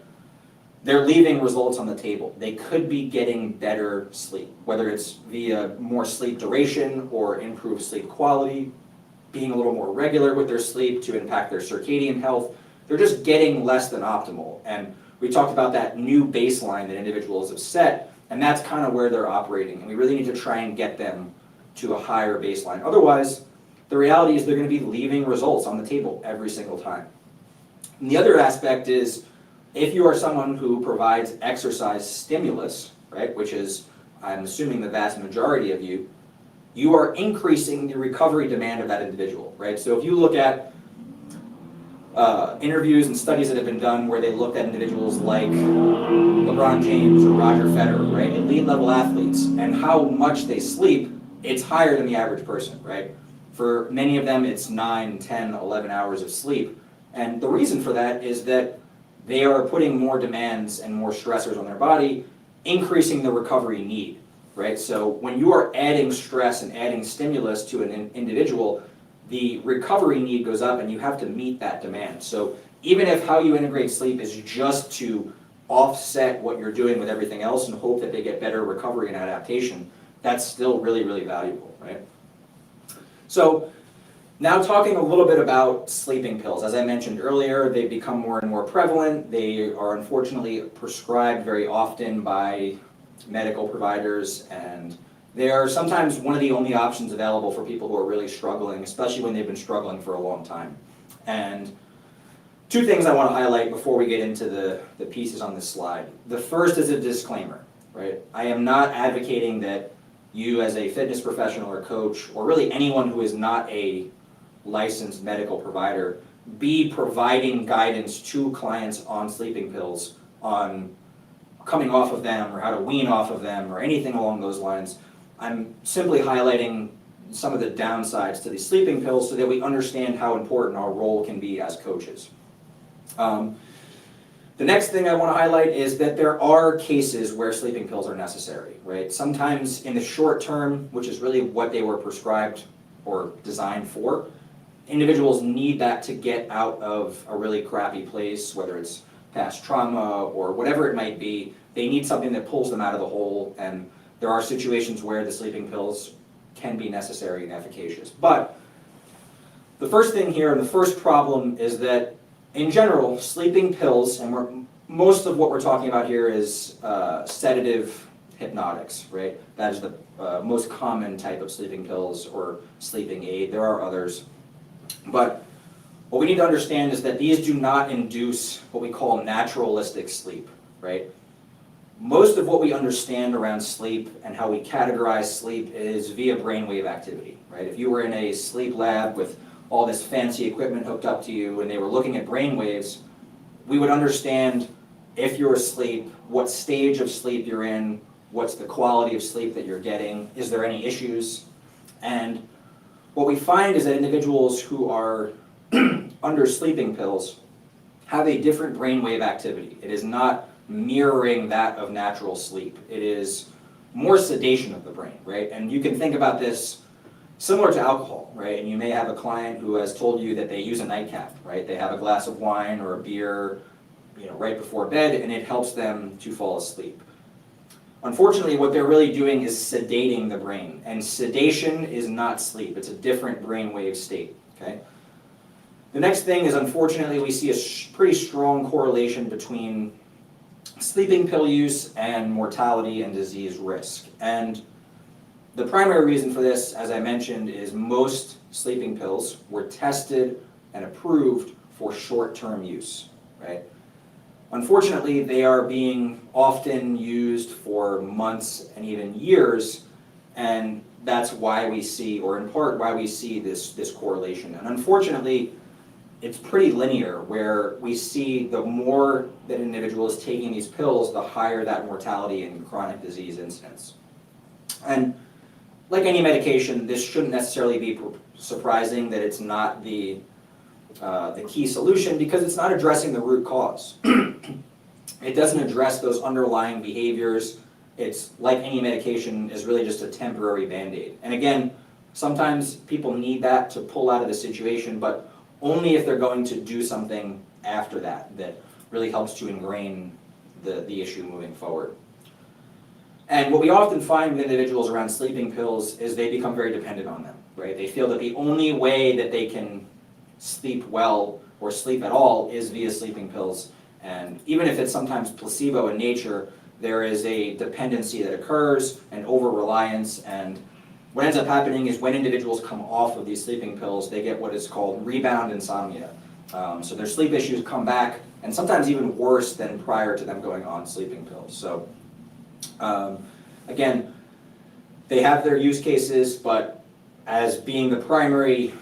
Speaker 1: they're leaving results on the table. They could be getting better sleep, whether it's via more sleep duration or improved sleep quality, being a little more regular with their sleep to impact their circadian health. They're just getting less than optimal. And we talked about that new baseline that individuals have set, and that's kind of where they're operating. And we really need to try and get them to a higher baseline. Otherwise, the reality is they're going to be leaving results on the table every single time. And the other aspect is, if you are someone who provides exercise stimulus, right, which is, I'm assuming, the vast majority of you, you are increasing the recovery demand of that individual, right? So if you look at interviews and studies that have been done where they looked at individuals like LeBron James or Roger Federer, right, elite level athletes, and how much they sleep, it's higher than the average person, right? For many of them, it's 9, 10, 11 hours of sleep. And the reason for that is that they are putting more demands and more stressors on their body, increasing the recovery need, right? So when you are adding stress and adding stimulus to an individual, the recovery need goes up and you have to meet that demand. So even if how you integrate sleep is just to offset what you're doing with everything else and hope that they get better recovery and adaptation, that's still really, really valuable, right? So now talking a little bit about sleeping pills. As I mentioned earlier, they've become more and more prevalent. They are unfortunately prescribed very often by medical providers, and they are sometimes one of the only options available for people who are really struggling, especially when they've been struggling for a long time. And two things I want to highlight before we get into the pieces on this slide. The first is a disclaimer, right? I am not advocating that you as a fitness professional or coach, or really anyone who is not a licensed medical provider, be providing guidance to clients on sleeping pills, on coming off of them or how to wean off of them or anything along those lines. I'm simply highlighting some of the downsides to these sleeping pills so that we understand how important our role can be as coaches. The next thing I want to highlight is that there are cases where sleeping pills are necessary, right? Sometimes in the short term, which is really what they were prescribed or designed for, individuals need that to get out of a really crappy place, whether it's past trauma or whatever it might be. They need something that pulls them out of the hole, and there are situations where the sleeping pills can be necessary and efficacious. But the first thing here, and the first problem, is that in general, sleeping pills, and most of what we're talking about here is sedative hypnotics, right? That is the most common type of sleeping pills or sleeping aid. There are others. But what we need to understand is that these do not induce what we call naturalistic sleep, right? Most of what we understand around sleep and how we categorize sleep is via brainwave activity, right? If you were in a sleep lab with all this fancy equipment hooked up to you and they were looking at brainwaves, we would understand if you're asleep, what stage of sleep you're in, what's the quality of sleep that you're getting, is there any issues? And what we find is that individuals who are under sleeping pills have a different brainwave activity. It is not mirroring that of natural sleep. It is more sedation of the brain, right? And you can think about this similar to alcohol, right? And you may have a client who has told you that they use a nightcap, right? They have a glass of wine or a beer, right before bed, and it helps them to fall asleep. Unfortunately, what they're really doing is sedating the brain, and sedation is not sleep. It's a different brainwave state, okay? The next thing is, unfortunately, we see a pretty strong correlation between sleeping pill use and mortality and disease risk. And the primary reason for this, as I mentioned, is most sleeping pills were tested and approved for short-term use, right? Unfortunately, they are being often used for months and even years, and that's why we see, or in part why we see this correlation. And unfortunately, it's pretty linear, where we see the more that an individual is taking these pills, the higher that mortality and chronic disease incidence. And like any medication, this shouldn't necessarily be surprising that it's not the key solution, because it's not addressing the root cause. It doesn't address those underlying behaviors. It's like any medication, is really just a temporary Band-Aid. And again, sometimes people need that to pull out of the situation, but only if they're going to do something after that really helps to ingrain the issue moving forward. And what we often find with individuals around sleeping pills is they become very dependent on them, right? They feel that the only way that they can sleep well or sleep at all is via sleeping pills. And even if it's sometimes placebo in nature, there is a dependency that occurs, and over-reliance, and what ends up happening is when individuals come off of these sleeping pills, they get what is called rebound insomnia. So their sleep issues come back, and sometimes even worse than prior to them going on sleeping pills. So again, they have their use cases, but as being the primary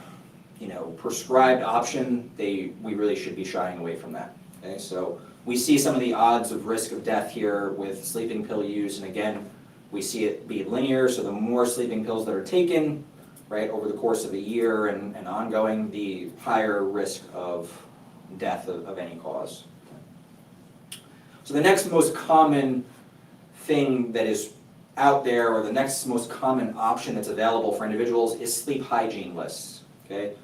Speaker 1: prescribed option, we really should be shying away from that. Okay, so we see some of the odds of risk of death here with sleeping pill use, and again, we see it be linear, so the more sleeping pills that are taken, right, over the course of a year and ongoing, the higher risk of death of any cause. So the next most common thing that is out there, or the next most common option that's available for individuals, is sleep hygiene lists, okay?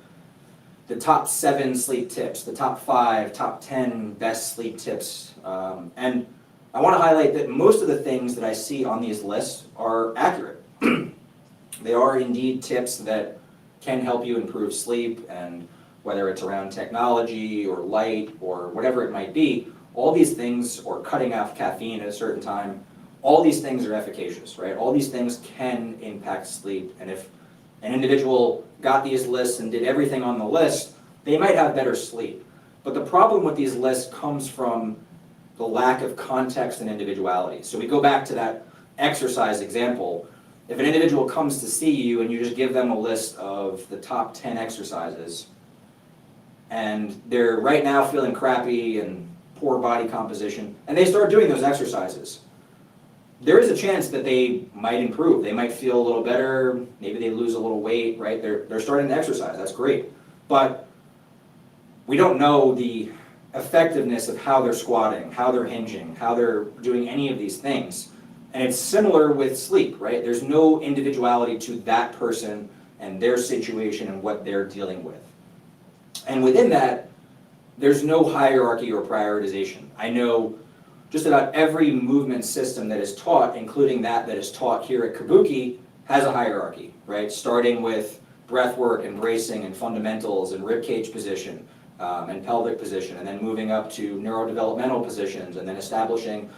Speaker 1: The top 7 sleep tips, the top 5, top 10 best sleep tips. And I want to highlight that most of the things that I see on these lists are accurate. They are indeed tips that can help you improve sleep, and whether it's around technology or light or whatever it might be, all these things, or cutting off caffeine at a certain time, all these things are efficacious, right? All these things can impact sleep, and if an individual got these lists and did everything on the list, they might have better sleep. But the problem with these lists comes from the lack of context and individuality. So we go back to that exercise example. If an individual comes to see you and you just give them a list of the top 10 exercises, and they're right now feeling crappy and poor body composition, and they start doing those exercises, there is a chance that they might improve. They might feel a little better, maybe they lose a little weight, right? They're starting to exercise, that's great. But we don't know the effectiveness of how they're squatting, how they're hinging, how they're doing any of these things. And it's similar with sleep, right? There's no individuality to that person and their situation and what they're dealing with. And within that, there's no hierarchy or prioritization. I know just about every movement system that is taught, including that is taught here at Kabuki, has a hierarchy, right? Starting with breath work and bracing and fundamentals and rib cage position and pelvic position, and then moving up to neurodevelopmental positions, and then establishing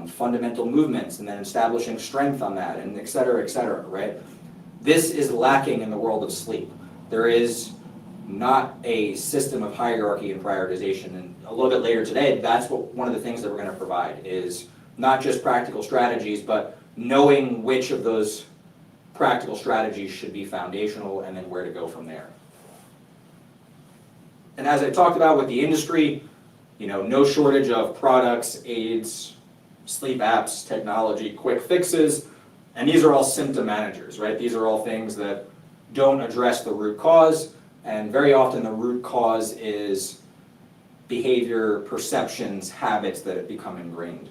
Speaker 1: fundamental movements, and then establishing strength on that, and et cetera, right? This is lacking in the world of sleep. There is not a system of hierarchy and prioritization. And a little bit later today, that's one of the things that we're going to provide is not just practical strategies, but knowing which of those practical strategies should be foundational and then where to go from there. And as I talked about with the industry, no shortage of products, aids, sleep apps, technology, quick fixes, and these are all symptom managers, right? These are all things that don't address the root cause, and very often the root cause is behavior, perceptions, habits that have become ingrained.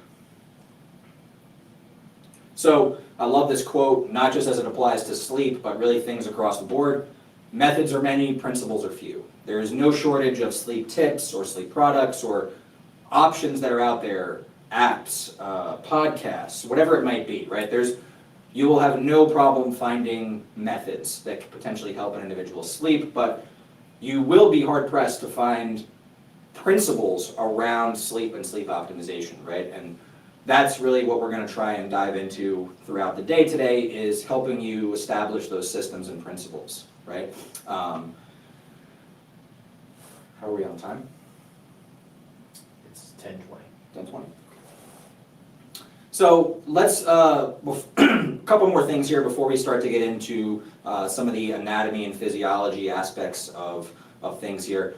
Speaker 1: So I love this quote, not just as it applies to sleep, but really things across the board. Methods are many, principles are few. There is no shortage of sleep tips or sleep products or options that are out there, apps, podcasts, whatever it might be, right? You will have no problem finding methods that could potentially help an individual sleep, but you will be hard-pressed to find principles around sleep and sleep optimization, right? And that's really what we're going to try and dive into throughout the day today, is helping you establish those systems and principles, right? How are we on time?
Speaker 2: It's 10:20.
Speaker 1: 10:20. So let's, a couple more things here before we start to get into some of the anatomy and physiology aspects of things here.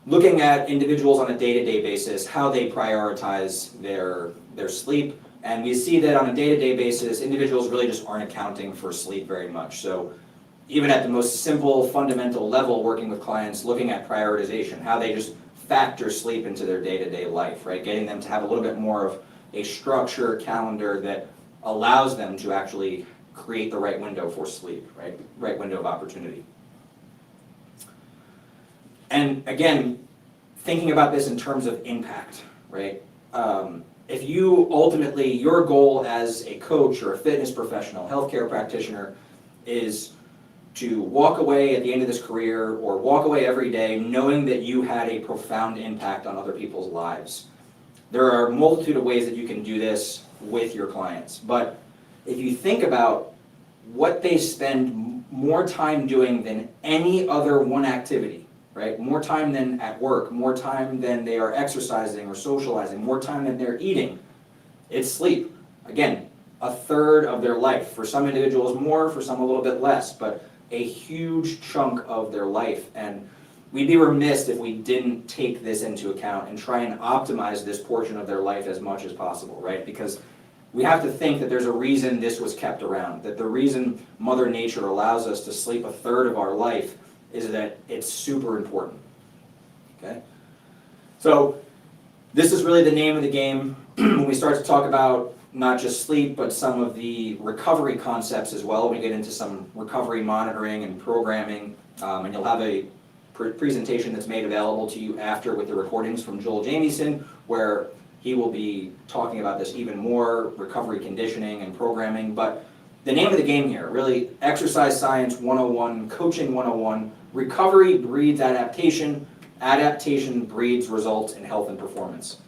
Speaker 1: Looking at individuals on a day-to-day basis, how they prioritize their sleep, and we see that on a day-to-day basis, individuals really just aren't accounting for sleep very much. So even at the most simple, fundamental level, working with clients, looking at prioritization, how they just factor sleep into their day-to-day life, right? Getting them to have a little bit more of a structure, calendar that allows them to actually create the right window for sleep, right? Right window of opportunity. And again, thinking about this in terms of impact, right? If you ultimately, your goal as a coach or a fitness professional, healthcare practitioner, is to walk away at the end of this career or walk away every day knowing that you had a profound impact on other people's lives. There are a multitude of ways that you can do this with your clients, but if you think about what they spend more time doing than any other one activity, right? More time than at work, more time than they are exercising or socializing, more time than they're eating, it's sleep. Again, a third of their life. For some individuals more, for some a little bit less, but a huge chunk of their life. And we'd be remiss if we didn't take this into account and try and optimize this portion of their life as much as possible, right? Because we have to think that there's a reason this was kept around, that the reason Mother Nature allows us to sleep a third of our life is that it's super important, okay? So this is really the name of the game when we start to talk about not just sleep, but some of the recovery concepts as well. We get into some recovery monitoring and programming, and you'll have a presentation that's made available to you after with the recordings from Joel Jamieson, where he will be talking about this even more, recovery conditioning and programming. But the name of the game here, really exercise science 101, coaching 101, recovery breeds adaptation, adaptation breeds results in health and performance.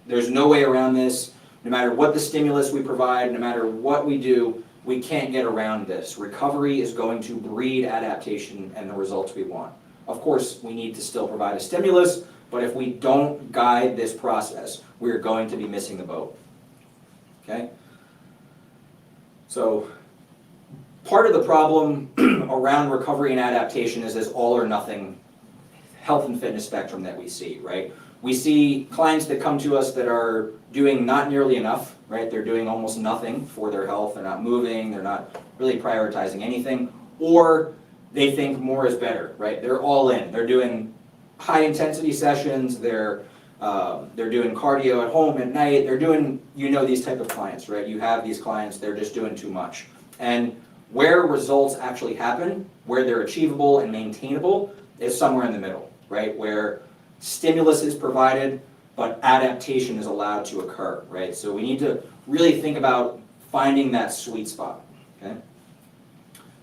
Speaker 1: There's no way around this. No matter what the stimulus we provide, no matter what we do, we can't get around this. Recovery is going to breed adaptation and the results we want. Of course, we need to still provide a stimulus, but if we don't guide this process, we're going to be missing the boat, okay? So part of the problem around recovery and adaptation is this all or nothing health and fitness spectrum that we see, right? We see clients that come to us that are doing not nearly enough, right? They're doing almost nothing for their health. They're not moving. They're not really prioritizing anything. Or they think more is better, right? They're all in. They're doing high intensity sessions. They're doing cardio at home at night. They're doing, these type of clients, right? You have these clients, they're just doing too much. And where results actually happen, where they're achievable and maintainable, is somewhere in the middle, right? Where stimulus is provided, but adaptation is allowed to occur, right? So we need to really think about finding that sweet spot, okay?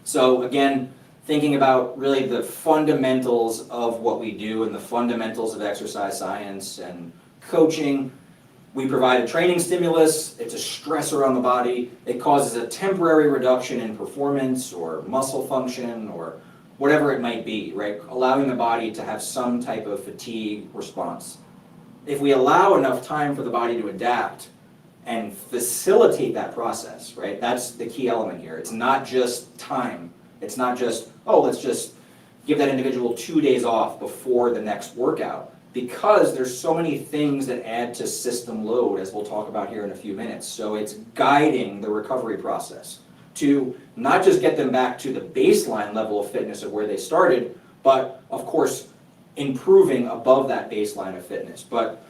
Speaker 1: So again, thinking about really the fundamentals of what we do and the fundamentals of exercise science and coaching. We provide a training stimulus. It's a stressor on the body. It causes a temporary reduction in performance or muscle function or whatever it might be, right? Allowing the body to have some type of fatigue response. If we allow enough time for the body to adapt and facilitate that process, right? That's the key element here. It's not just time. It's not just, oh, let's just give that individual 2 days off before the next workout, because there's so many things that add to system load, as we'll talk about here in a few minutes. So it's guiding the recovery process to not just get them back to the baseline level of fitness of where they started, but of course improving above that baseline of fitness. But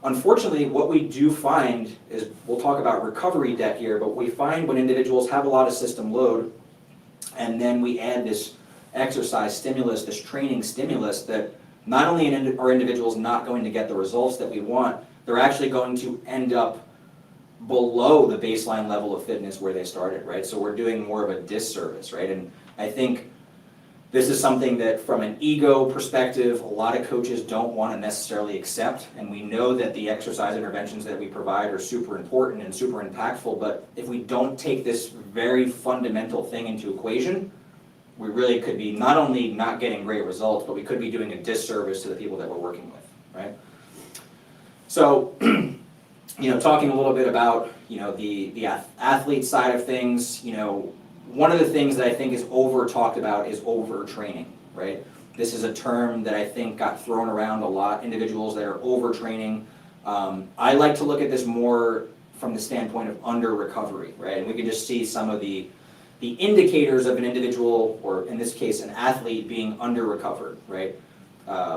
Speaker 1: unfortunately, what we do find is, we'll talk about recovery debt here, but we find when individuals have a lot of system load, and then we add this exercise stimulus, this training stimulus, that not only are individuals not going to get the results that we want, they're actually going to end up below the baseline level of fitness where they started, right? So we're doing more of a disservice, right? And I think this is something that, from an ego perspective, a lot of coaches don't want to necessarily accept, and we know that the exercise interventions that we provide are super important and super impactful, but if we don't take this very fundamental thing into equation, we really could be not only not getting great results, but we could be doing a disservice to the people that we're working with, right? So, talking a little bit about, the athlete side of things, one of the things that I think is over talked about is overtraining, right? This is a term that I think got thrown around a lot, individuals that are overtraining. I like to look at this more from the standpoint of under recovery, right? And we can just see some of the indicators of an individual, or in this case an athlete, being under recovered, right?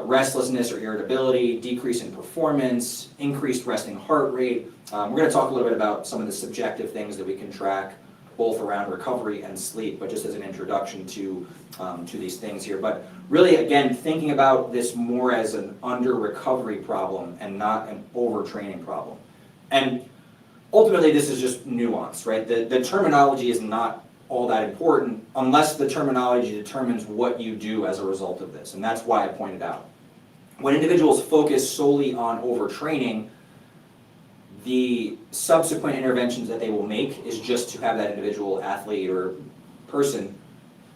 Speaker 1: Restlessness or irritability, decrease in performance, increased resting heart rate. We're going to talk a little bit about some of the subjective things that we can track both around recovery and sleep, but just as an introduction to these things here. But really, again, thinking about this more as an under recovery problem and not an overtraining problem. And ultimately, this is just nuance, right? The terminology is not all that important unless the terminology determines what you do as a result of this, and that's why I pointed out. When individuals focus solely on overtraining, the subsequent interventions that they will make is just to have that individual athlete or person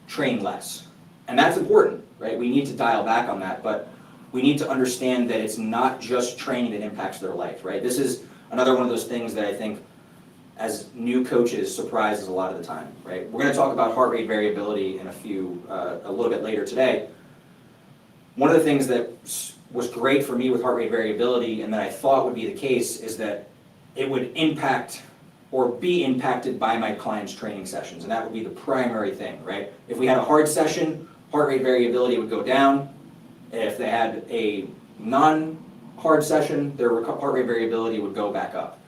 Speaker 1: train less. And that's important, right? We need to dial back on that, but we need to understand that it's not just training that impacts their life, right? This is another one of those things that I think as new coaches surprises a lot of the time, right? We're going to talk about heart rate variability in a little bit later today. One of the things that was great for me with heart rate variability, and that I thought would be the case, is that it would impact or be impacted by my clients' training sessions, and that would be the primary thing, right? If we had a hard session, heart rate variability would go down. If they had a non-hard session, their heart rate variability would go back up.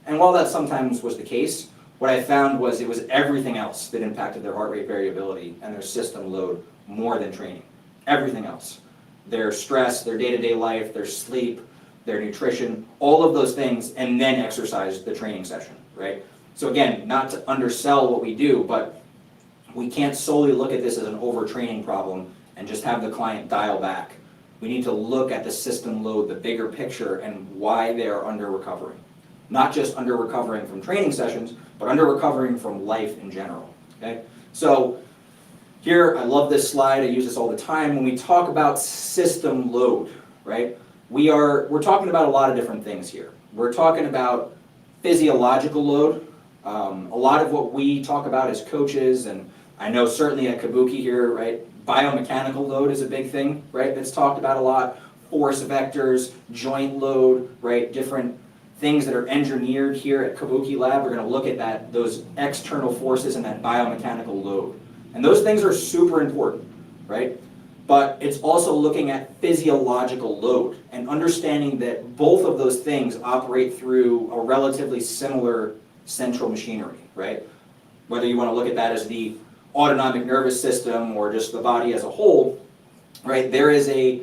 Speaker 1: And while that sometimes was the case, what I found was it was everything else that impacted their heart rate variability and their system load more than training. Everything else. Their stress, their day-to-day life, their sleep, their nutrition, all of those things, and then exercise the training session, right? So again, not to undersell what we do, but we can't solely look at this as an overtraining problem and just have the client dial back. We need to look at the system load, the bigger picture, and why they are under recovering. Not just under recovering from training sessions, but under recovering from life in general, okay? So here, I love this slide, I use this all the time. When we talk about system load, right, we're talking about a lot of different things here. We're talking about physiological load. A lot of what we talk about as coaches, and I know certainly at Kabuki here, right, biomechanical load is a big thing, right, that's talked about a lot. Force vectors, joint load, right, different things that are engineered here at Kabuki Lab. We're going to look at those external forces and that biomechanical load. And those things are super important, right? But it's also looking at physiological load and understanding that both of those things operate through a relatively similar central machinery, right? Whether you want to look at that as the autonomic nervous system or just the body as a whole, right? There is a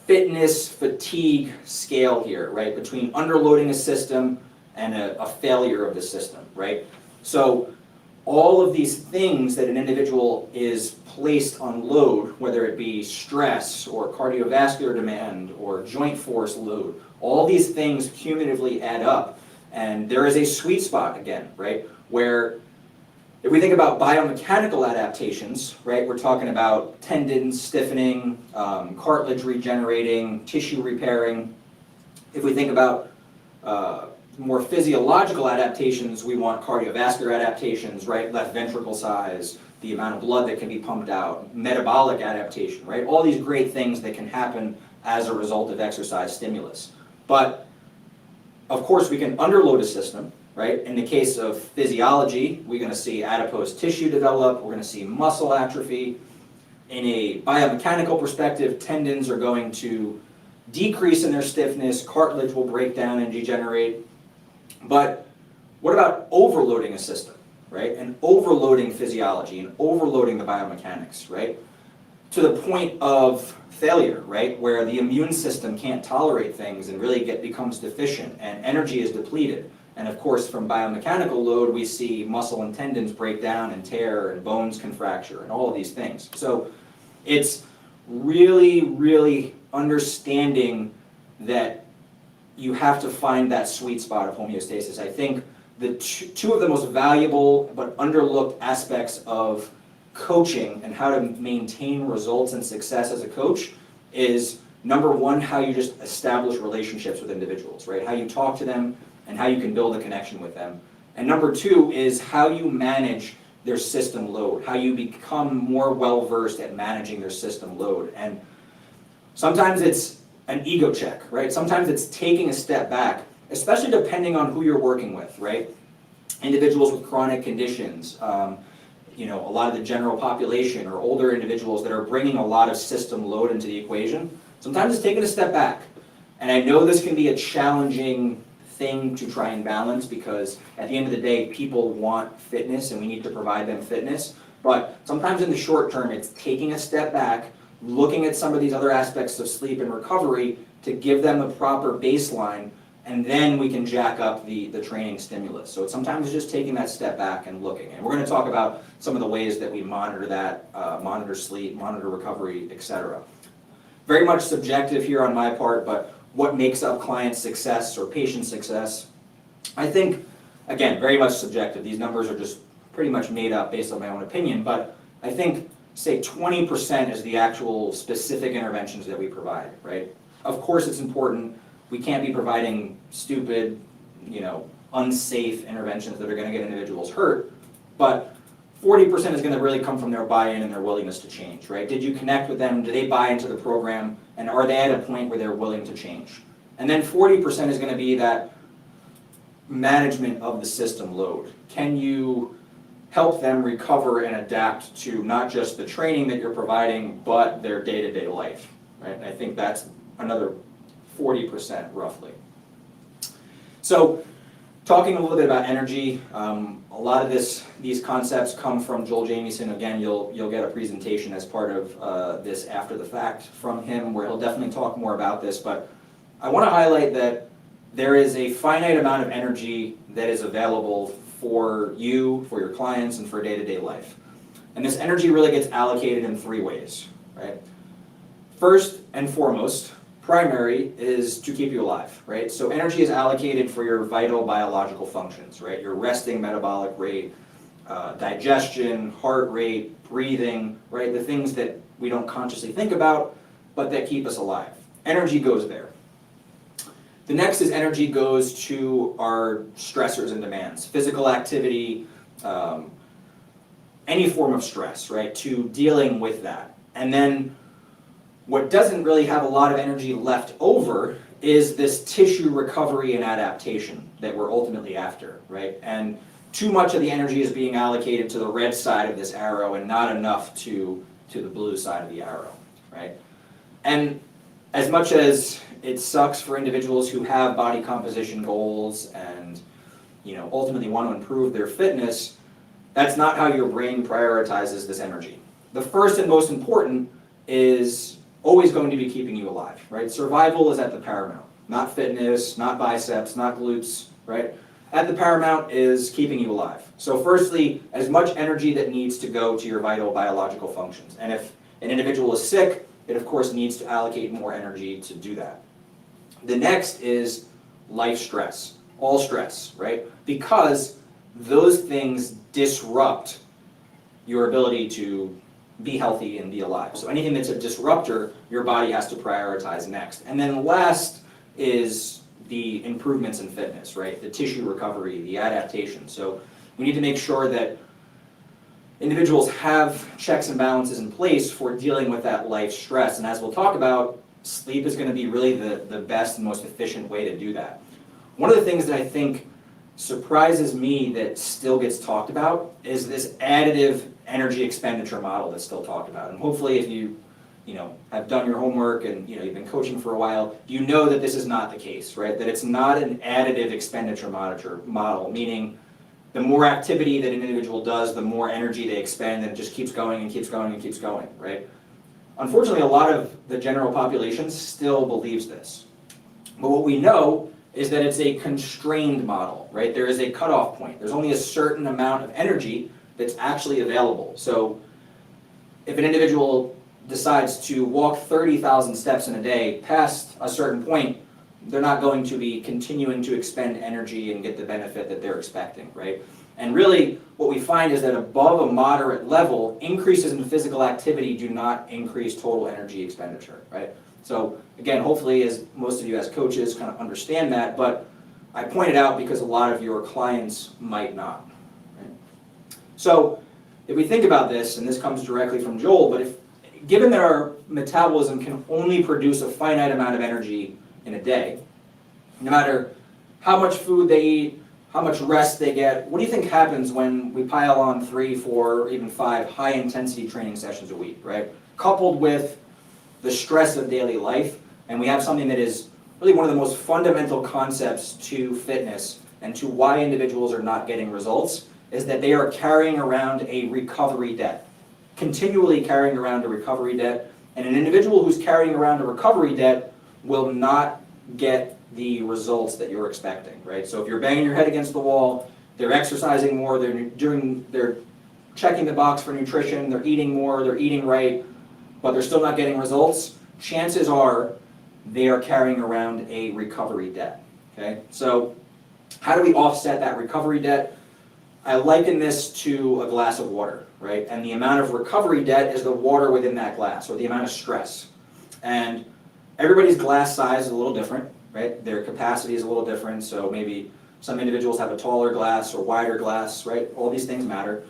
Speaker 1: fitness fatigue scale here, right, between underloading a system and a failure of the system, right? So all of these things that an individual is placed on load, whether it be stress or cardiovascular demand or joint force load, all these things cumulatively add up. And there is a sweet spot again, right, where If we think about biomechanical adaptations, right, we're talking about tendons stiffening, cartilage regenerating, tissue repairing. If we think about more physiological adaptations, we want cardiovascular adaptations, right, left ventricle size, the amount of blood that can be pumped out, metabolic adaptation, right, all these great things that can happen as a result of exercise stimulus. But of course we can underload a system, right? In the case of physiology, we're going to see adipose tissue develop, we're going to see muscle atrophy. In a biomechanical perspective, tendons are going to decrease in their stiffness, cartilage will break down and degenerate. But what about overloading a system, right? And overloading physiology and overloading the biomechanics, right? To the point of failure, right? Where the immune system can't tolerate things and really becomes deficient and energy is depleted. And of course, from biomechanical load, we see muscle and tendons break down and tear and bones can fracture and all of these things. So it's really, really understanding that you have to find that sweet spot of homeostasis. I think the two of the most valuable but underlooked aspects of coaching and how to maintain results and success as a coach is, number one, how you just establish relationships with individuals, right? How you talk to them and how you can build a connection with them. And number two is how you manage their system load, how you become more well-versed at managing their system load. And sometimes it's an ego check, right? Sometimes it's taking a step back, especially depending on who you're working with, right? Individuals with chronic conditions, a lot of the general population or older individuals that are bringing a lot of system load into the equation. Sometimes it's taking a step back. And I know this can be a challenging thing to try and balance because at the end of the day, people want fitness and we need to provide them fitness. But sometimes in the short term, it's taking a step back, looking at some of these other aspects of sleep and recovery to give them the proper baseline, and then we can jack up the training stimulus. So sometimes it's just taking that step back and looking. And we're going to talk about some of the ways that we monitor that, monitor sleep, monitor recovery, etc. Very much subjective here on my part, but what makes up client success or patient success? I think, again, very much subjective. These numbers are just pretty much made up based on my own opinion, but I think, say 20% is the actual specific interventions that we provide, right? Of course it's important. We can't be providing stupid, unsafe interventions that are going to get individuals hurt, but 40% is going to really come from their buy-in and their willingness to change, right? Did you connect with them? Do they buy into the program? And are they at a point where they're willing to change? And then 40% is going to be that management of the system load. Can you help them recover and adapt to not just the training that you're providing, but their day-to-day life, right? And I think that's another 40% roughly. So talking a little bit about energy, a lot of these concepts come from Joel Jamieson. Again, you'll get a presentation as part of this after the fact from him where he'll definitely talk more about this, but I want to highlight that there is a finite amount of energy that is available for you, for your clients, and for day-to-day life. And this energy really gets allocated in three ways, right? First and foremost, primary is to keep you alive, right? So energy is allocated for your vital biological functions, right? Your resting metabolic rate, digestion, heart rate, breathing, right? The things that we don't consciously think about, but that keep us alive. Energy goes there. The next is energy goes to our stressors and demands, physical activity, any form of stress, right? To dealing with that. And then what doesn't really have a lot of energy left over is this tissue recovery and adaptation that we're ultimately after, right? And too much of the energy is being allocated to the red side of this arrow and not enough to the blue side of the arrow, right? And as much as it sucks for individuals who have body composition goals and ultimately want to improve their fitness, that's not how your brain prioritizes this energy. The first and most important is always going to be keeping you alive, right? Survival is at the paramount, not fitness, not biceps, not glutes, right? At the paramount is keeping you alive. So firstly, as much energy that needs to go to your vital biological functions. And if an individual is sick, it of course needs to allocate more energy to do that. The next is life stress, all stress, right? Because those things disrupt your ability to be healthy and be alive. So anything that's a disruptor, your body has to prioritize next. And then last is the improvements in fitness, right? The tissue recovery, the adaptation. So we need to make sure that individuals have checks and balances in place for dealing with that life stress. And as we'll talk about, sleep is going to be really the best and most efficient way to do that. One of the things that I think surprises me that still gets talked about is this additive energy expenditure model that's still talked about. And hopefully if you have done your homework and you've been coaching for a while, you know that this is not the case, right? That it's not an additive expenditure model, meaning the more activity that an individual does, the more energy they expend, and it just keeps going and keeps going and keeps going, right? Unfortunately, a lot of the general population still believes this. But what we know is that it's a constrained model, right? There is a cutoff point. There's only a certain amount of energy that's actually available. So if an individual decides to walk 30,000 steps in a day, past a certain point, they're not going to be continuing to expend energy and get the benefit that they're expecting, right? And really, what we find is that above a moderate level, increases in physical activity do not increase total energy expenditure, right? So again, hopefully, as most of you as coaches kind of understand that, but I point it out because a lot of your clients might not, right? So if we think about this, and this comes directly from Joel, but given that our metabolism can only produce a finite amount of energy in a day, no matter how much food they eat, how much rest they get, what do you think happens when we pile on 3, 4, or even 5 high-intensity training sessions a week, right? Coupled with the stress of daily life, and we have something that is really one of the most fundamental concepts to fitness and to why individuals are not getting results, is that they are carrying around a recovery debt. Continually carrying around a recovery debt, and an individual who's carrying around a recovery debt will not get the results that you're expecting, right? So if you're banging your head against the wall, they're exercising more, they're checking the box for nutrition, they're eating more, they're eating right, but they're still not getting results, chances are they are carrying around a recovery debt, okay? So how do we offset that recovery debt? I liken this to a glass of water, right? And the amount of recovery debt is the water within that glass, or the amount of stress. And everybody's glass size is a little different, right? Their capacity is a little different, so maybe some individuals have a taller glass or wider glass, right? All these things matter.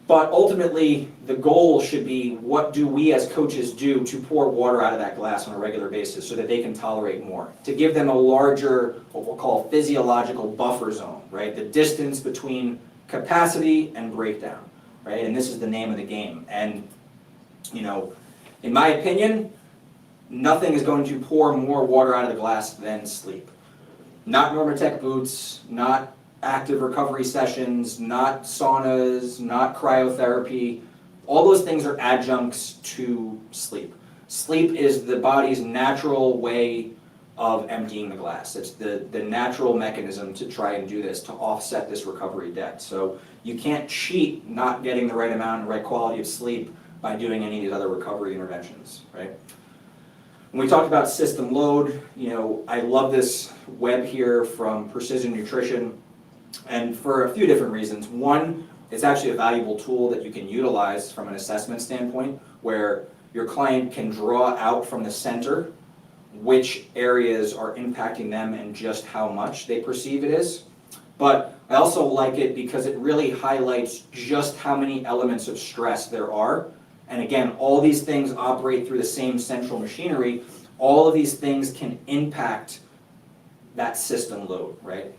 Speaker 1: But ultimately, the goal should be, what do we as coaches do to pour water out of that glass on a regular basis so that they can tolerate more? To give them a larger, what we'll call physiological buffer zone, right? The distance between capacity and breakdown, right? And this is the name of the game. And, in my opinion, nothing is going to pour more water out of the glass than sleep. Not Normatec boots, not active recovery sessions, not saunas, not cryotherapy. All those things are adjuncts to sleep. Sleep is the body's natural way of emptying the glass. It's the natural mechanism to try and do this, to offset this recovery debt. So you can't cheat not getting the right amount and right quality of sleep by doing any of these other recovery interventions, right? When we talked about system load, I love this web here from Precision Nutrition, and for a few different reasons. One, it's actually a valuable tool that you can utilize from an assessment standpoint, where your client can draw out from the center which areas are impacting them and just how much they perceive it is. But I also like it because it really highlights just how many elements of stress there are. And again, all these things operate through the same central machinery. All of these things can impact that system load, right?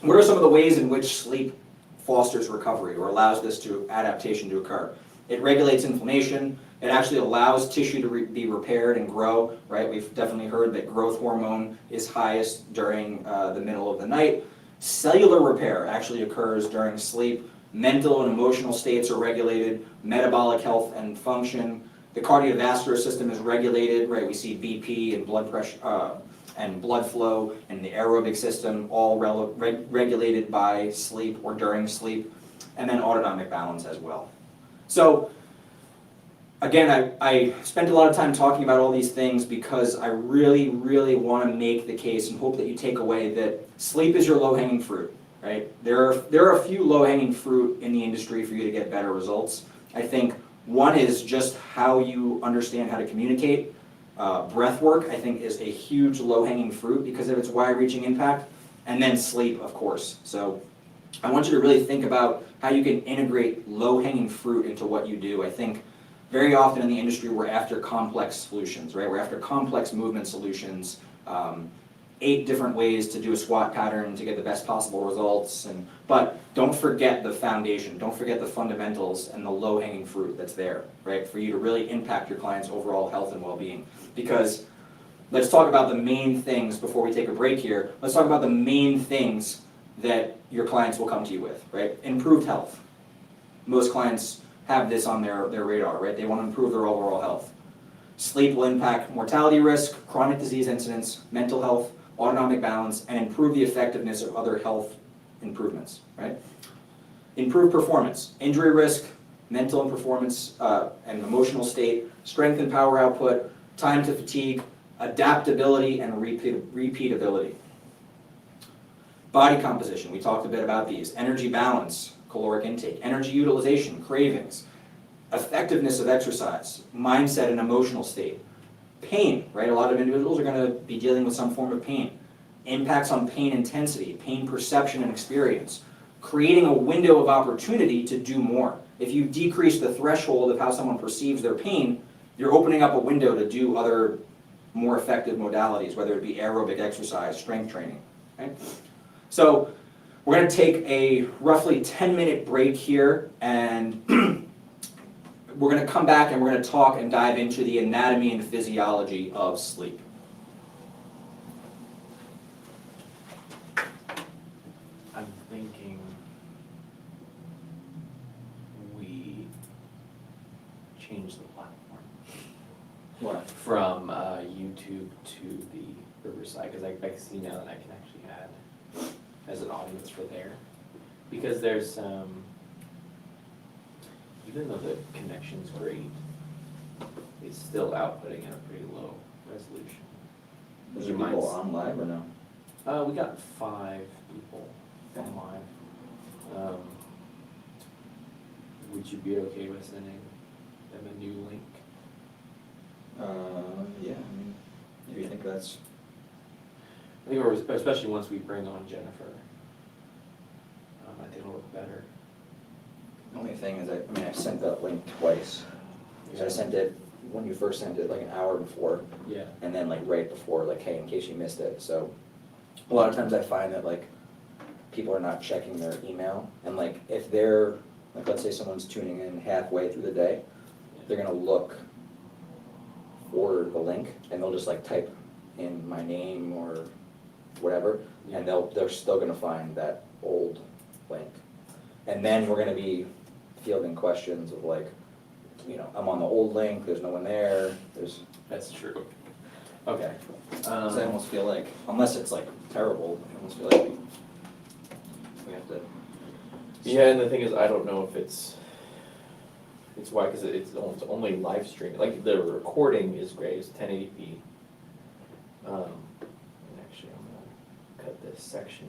Speaker 1: What are some of the ways in which sleep fosters recovery or allows this adaptation to occur? It regulates inflammation. It actually allows tissue to be repaired and grow, right? We've definitely heard that growth hormone is highest during the middle of the night. Cellular repair actually occurs during sleep. Mental and emotional states are regulated. Metabolic health and function. The cardiovascular system is regulated, right? We see BP and blood pressure and blood flow, and the aerobic system all regulated by sleep or during sleep, and then autonomic balance as well. So again, I spent a lot of time talking about all these things because I really, really want to make the case and hope that you take away that sleep is your low-hanging fruit, right? There are a few low-hanging fruit in the industry for you to get better results. I think one is just how you understand how to communicate. Breath work, I think, is a huge low-hanging fruit because of its wide-reaching impact. And then sleep, of course. So I want you to really think about how you can integrate low-hanging fruit into what you do. I think very often in the industry we're after complex solutions, right? We're after complex movement solutions, 8 different ways to do a squat pattern to get the best possible results. But don't forget the foundation, don't forget the fundamentals and the low-hanging fruit that's there, right? For you to really impact your client's overall health and well-being. Because let's talk about the main things before we take a break here. Let's talk about the main things that your clients will come to you with, right? Improved health. Most clients have this on their radar, right? They want to improve their overall health. Sleep will impact mortality risk, chronic disease incidence, mental health, autonomic balance, and improve the effectiveness of other health improvements, right? Improve performance, injury risk, mental and performance and emotional state, strength and power output, time to fatigue, adaptability, and repeatability. Body composition, we talked a bit about these. Energy balance, caloric intake, energy utilization, cravings, effectiveness of exercise, mindset and emotional state. Pain, right? A lot of individuals are going to be dealing with some form of pain. Impacts on pain intensity, pain perception and experience. Creating a window of opportunity to do more. If you decrease the threshold of how someone perceives their pain, you're opening up a window to do other more effective modalities, whether it be aerobic exercise, strength training, right? So we're going to take a roughly 10-minute break here, and we're going to come back and we're going to talk and dive into the anatomy and physiology of sleep.
Speaker 3: I'm thinking we change the platform
Speaker 1: What?
Speaker 3: from YouTube to the Riverside, because I see now that I can actually add as an audience for there. Because there's, even though the connection's great, it's still outputting at a pretty low resolution.
Speaker 1: Is
Speaker 3: You
Speaker 1: there people
Speaker 3: might-
Speaker 1: on live or no?
Speaker 3: We got 5 people
Speaker 1: Okay.
Speaker 3: online. Would you be okay with sending them a new link?
Speaker 1: Yeah, I mean, do you think that's...
Speaker 3: I think, especially once we bring on Jennifer, I think it'll look better.
Speaker 1: The only thing is, I sent that link twice. I sent it, when you first sent it, like an hour before,
Speaker 3: Yeah.
Speaker 1: and then like right before, like, hey, in case you missed it. So a lot of times I find that like people are not checking their email, and like if they're, like let's say someone's tuning in halfway through the day, they're gonna look for the link, and they'll just like type in my name or whatever, and they're still gonna find that old link. And then we're gonna be fielding questions of like, you know, I'm on the old link, there's no one there, there's...
Speaker 3: That's true. Okay.
Speaker 1: So I almost feel like, unless it's like terrible, I almost feel like we have to...
Speaker 3: Yeah, and the thing is, I don't know if it's why, because it's only live streaming. Like, the recording is great, it's 1080p. And actually, I'm gonna cut this section